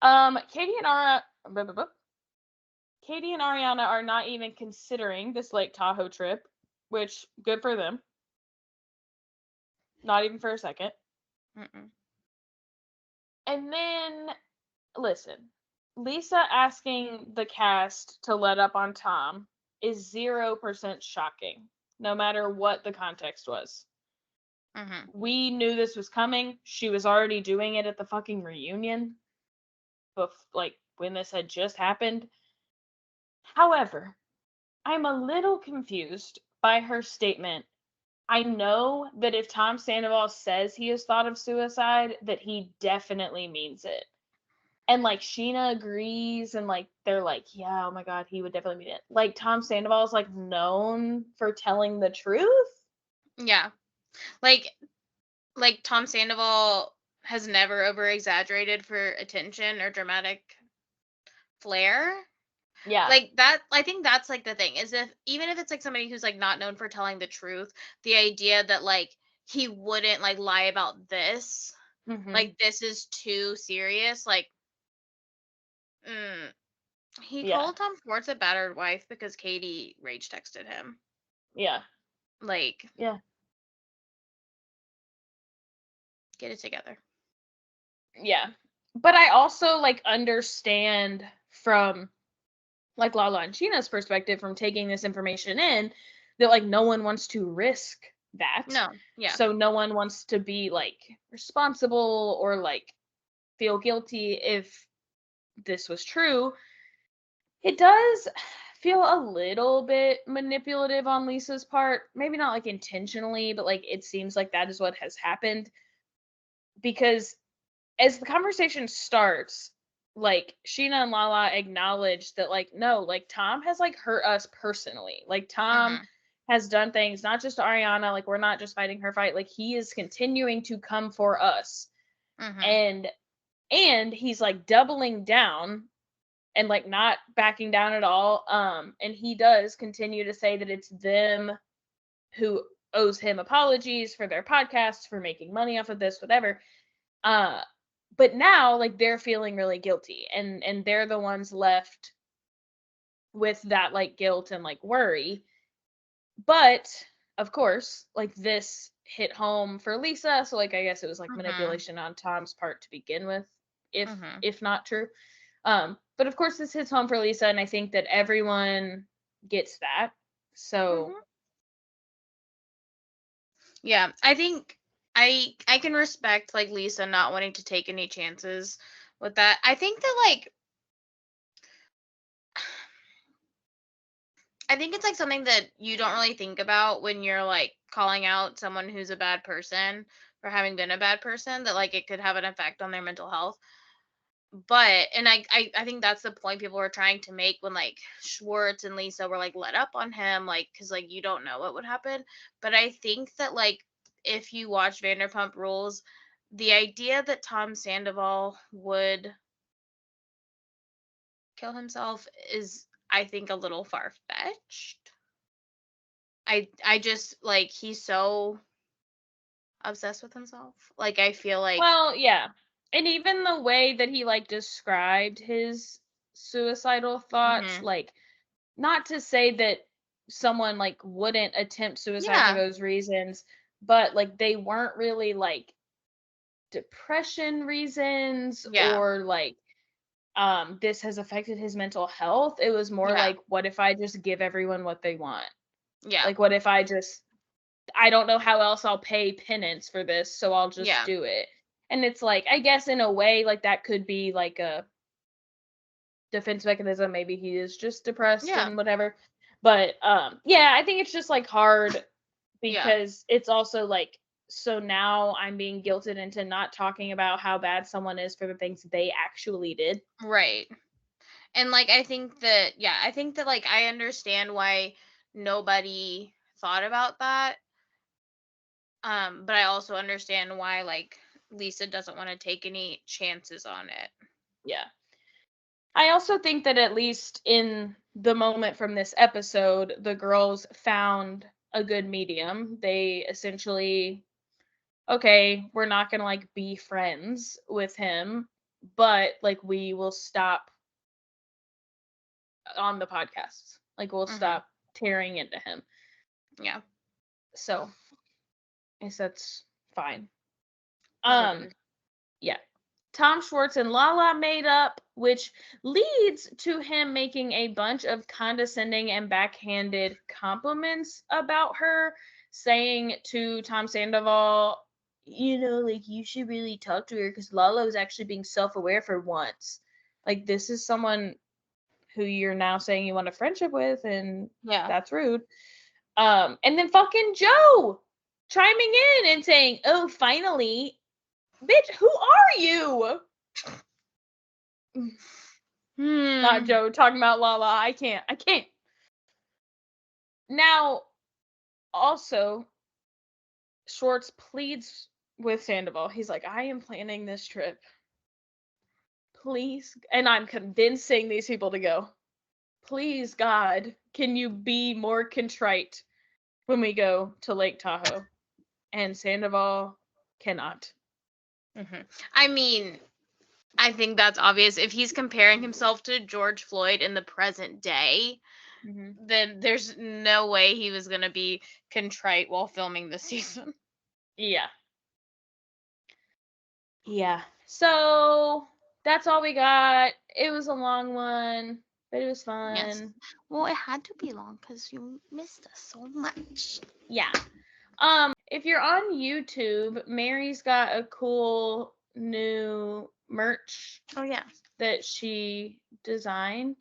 Katie and Ariana are not even considering this Lake Tahoe trip, which good for them. Not even for a second. Mm-mm. And then, listen, Lisa asking the cast to let up on Tom is 0% shocking, no matter what the context was. Mm-hmm. We knew this was coming. She was already doing it at the fucking reunion, like when this had just happened. However, I'm a little confused by her statement. I know that if Tom Sandoval says he has thought of suicide, that he definitely means it. And like Sheena agrees, and like they're like, yeah, oh my god, he would definitely mean it. Like Tom Sandoval is like known for telling the truth. Yeah. Like Tom Sandoval has never over exaggerated for attention or dramatic flair. Yeah. Like that, I think that's like the thing is, if even if it's like somebody who's like not known for telling the truth, the idea that like he wouldn't like lie about this, like this is too serious. Like, he Yeah. called Tom Schwartz a battered wife because Katie rage texted him. Yeah. Like, Yeah. get it together. Yeah. But I also like understand from like Lala and Sheena's perspective from taking this information in that like no one wants to risk that. No, yeah. So no one wants to be like responsible or like feel guilty if this was true. It does feel a little bit manipulative on Lisa's part. Maybe not like intentionally, but like it seems like that is what has happened. Because as the conversation starts, like Sheena and Lala acknowledge that like no, like Tom has like hurt us personally. Like Tom has done things not just to Ariana, like we're not just fighting her fight, like he is continuing to come for us. And he's like doubling down and like not backing down at all. And he does continue to say that it's them who owes him apologies for their podcasts, for making money off of this, whatever. But now like they're feeling really guilty, and they're the ones left with that like guilt and like worry. But of course, like this hit home for Lisa, so like I guess it was like manipulation on Tom's part to begin with, if not true. But of course this hits home for Lisa, and I think that everyone gets that. So yeah, I think I can respect like Lisa not wanting to take any chances with that. I think that like I think it's like something that you don't really think about when you're like calling out someone who's a bad person for having been a bad person, that like it could have an effect on their mental health. But and I think that's the point people were trying to make when like Schwartz and Lisa were like let up on him, like because like you don't know what would happen. But I think that like if you watch Vanderpump Rules, the idea that Tom Sandoval would kill himself is, I think, a little far fetched. I just like he's so obsessed with himself. Like I feel like well, yeah. And even the way that he like described his suicidal thoughts, like not to say that someone like wouldn't attempt suicide for yeah, those reasons, but like they weren't really like depression reasons yeah, or like this has affected his mental health. It was more yeah, like, what if I just give everyone what they want? yeah, Like what if I don't know how else I'll pay penance for this, so I'll just yeah, do it. And it's like, I guess in a way, like that could be like a defense mechanism. Maybe he is just depressed yeah, and whatever. But yeah, I think it's just like hard yeah, because it's also like, so now I'm being guilted into not talking about how bad someone is for the things they actually did. right. And like I think that I think that like I understand why nobody thought about that. But I also understand why like Lisa doesn't want to take any chances on it. Yeah. I also think that at least in the moment from this episode, the girls found a good medium. They essentially, okay, we're not going to like be friends with him, but like we will stop on the podcasts. Like we'll stop tearing into him. Yeah. So I guess that's fine. Whatever. Yeah. Tom Schwartz and Lala made up, which leads to him making a bunch of condescending and backhanded compliments about her, saying to Tom Sandoval, you know, like, you should really talk to her because Lala was actually being self-aware for once. Like, this is someone who you're now saying you want a friendship with, and Yeah. that's rude. And then fucking Joe chiming in and saying, oh, finally, bitch, who are you? Not Joe talking about Lala. I can't. Now, also, Schwartz pleads with Sandoval. He's like, I am planning this trip. Please. And I'm convincing these people to go. Please, God, can you be more contrite when we go to Lake Tahoe? And Sandoval cannot. I mean, I think that's obvious. If he's comparing himself to George Floyd in the present day, then there's no way he was going to be contrite while filming this season. Yeah. Yeah. So that's all we got. It was a long one, but it was fun. Yes. Well, it had to be long because you missed us so much. Yeah. If you're on YouTube, Mary's got a cool new merch. Oh yeah. That she designed.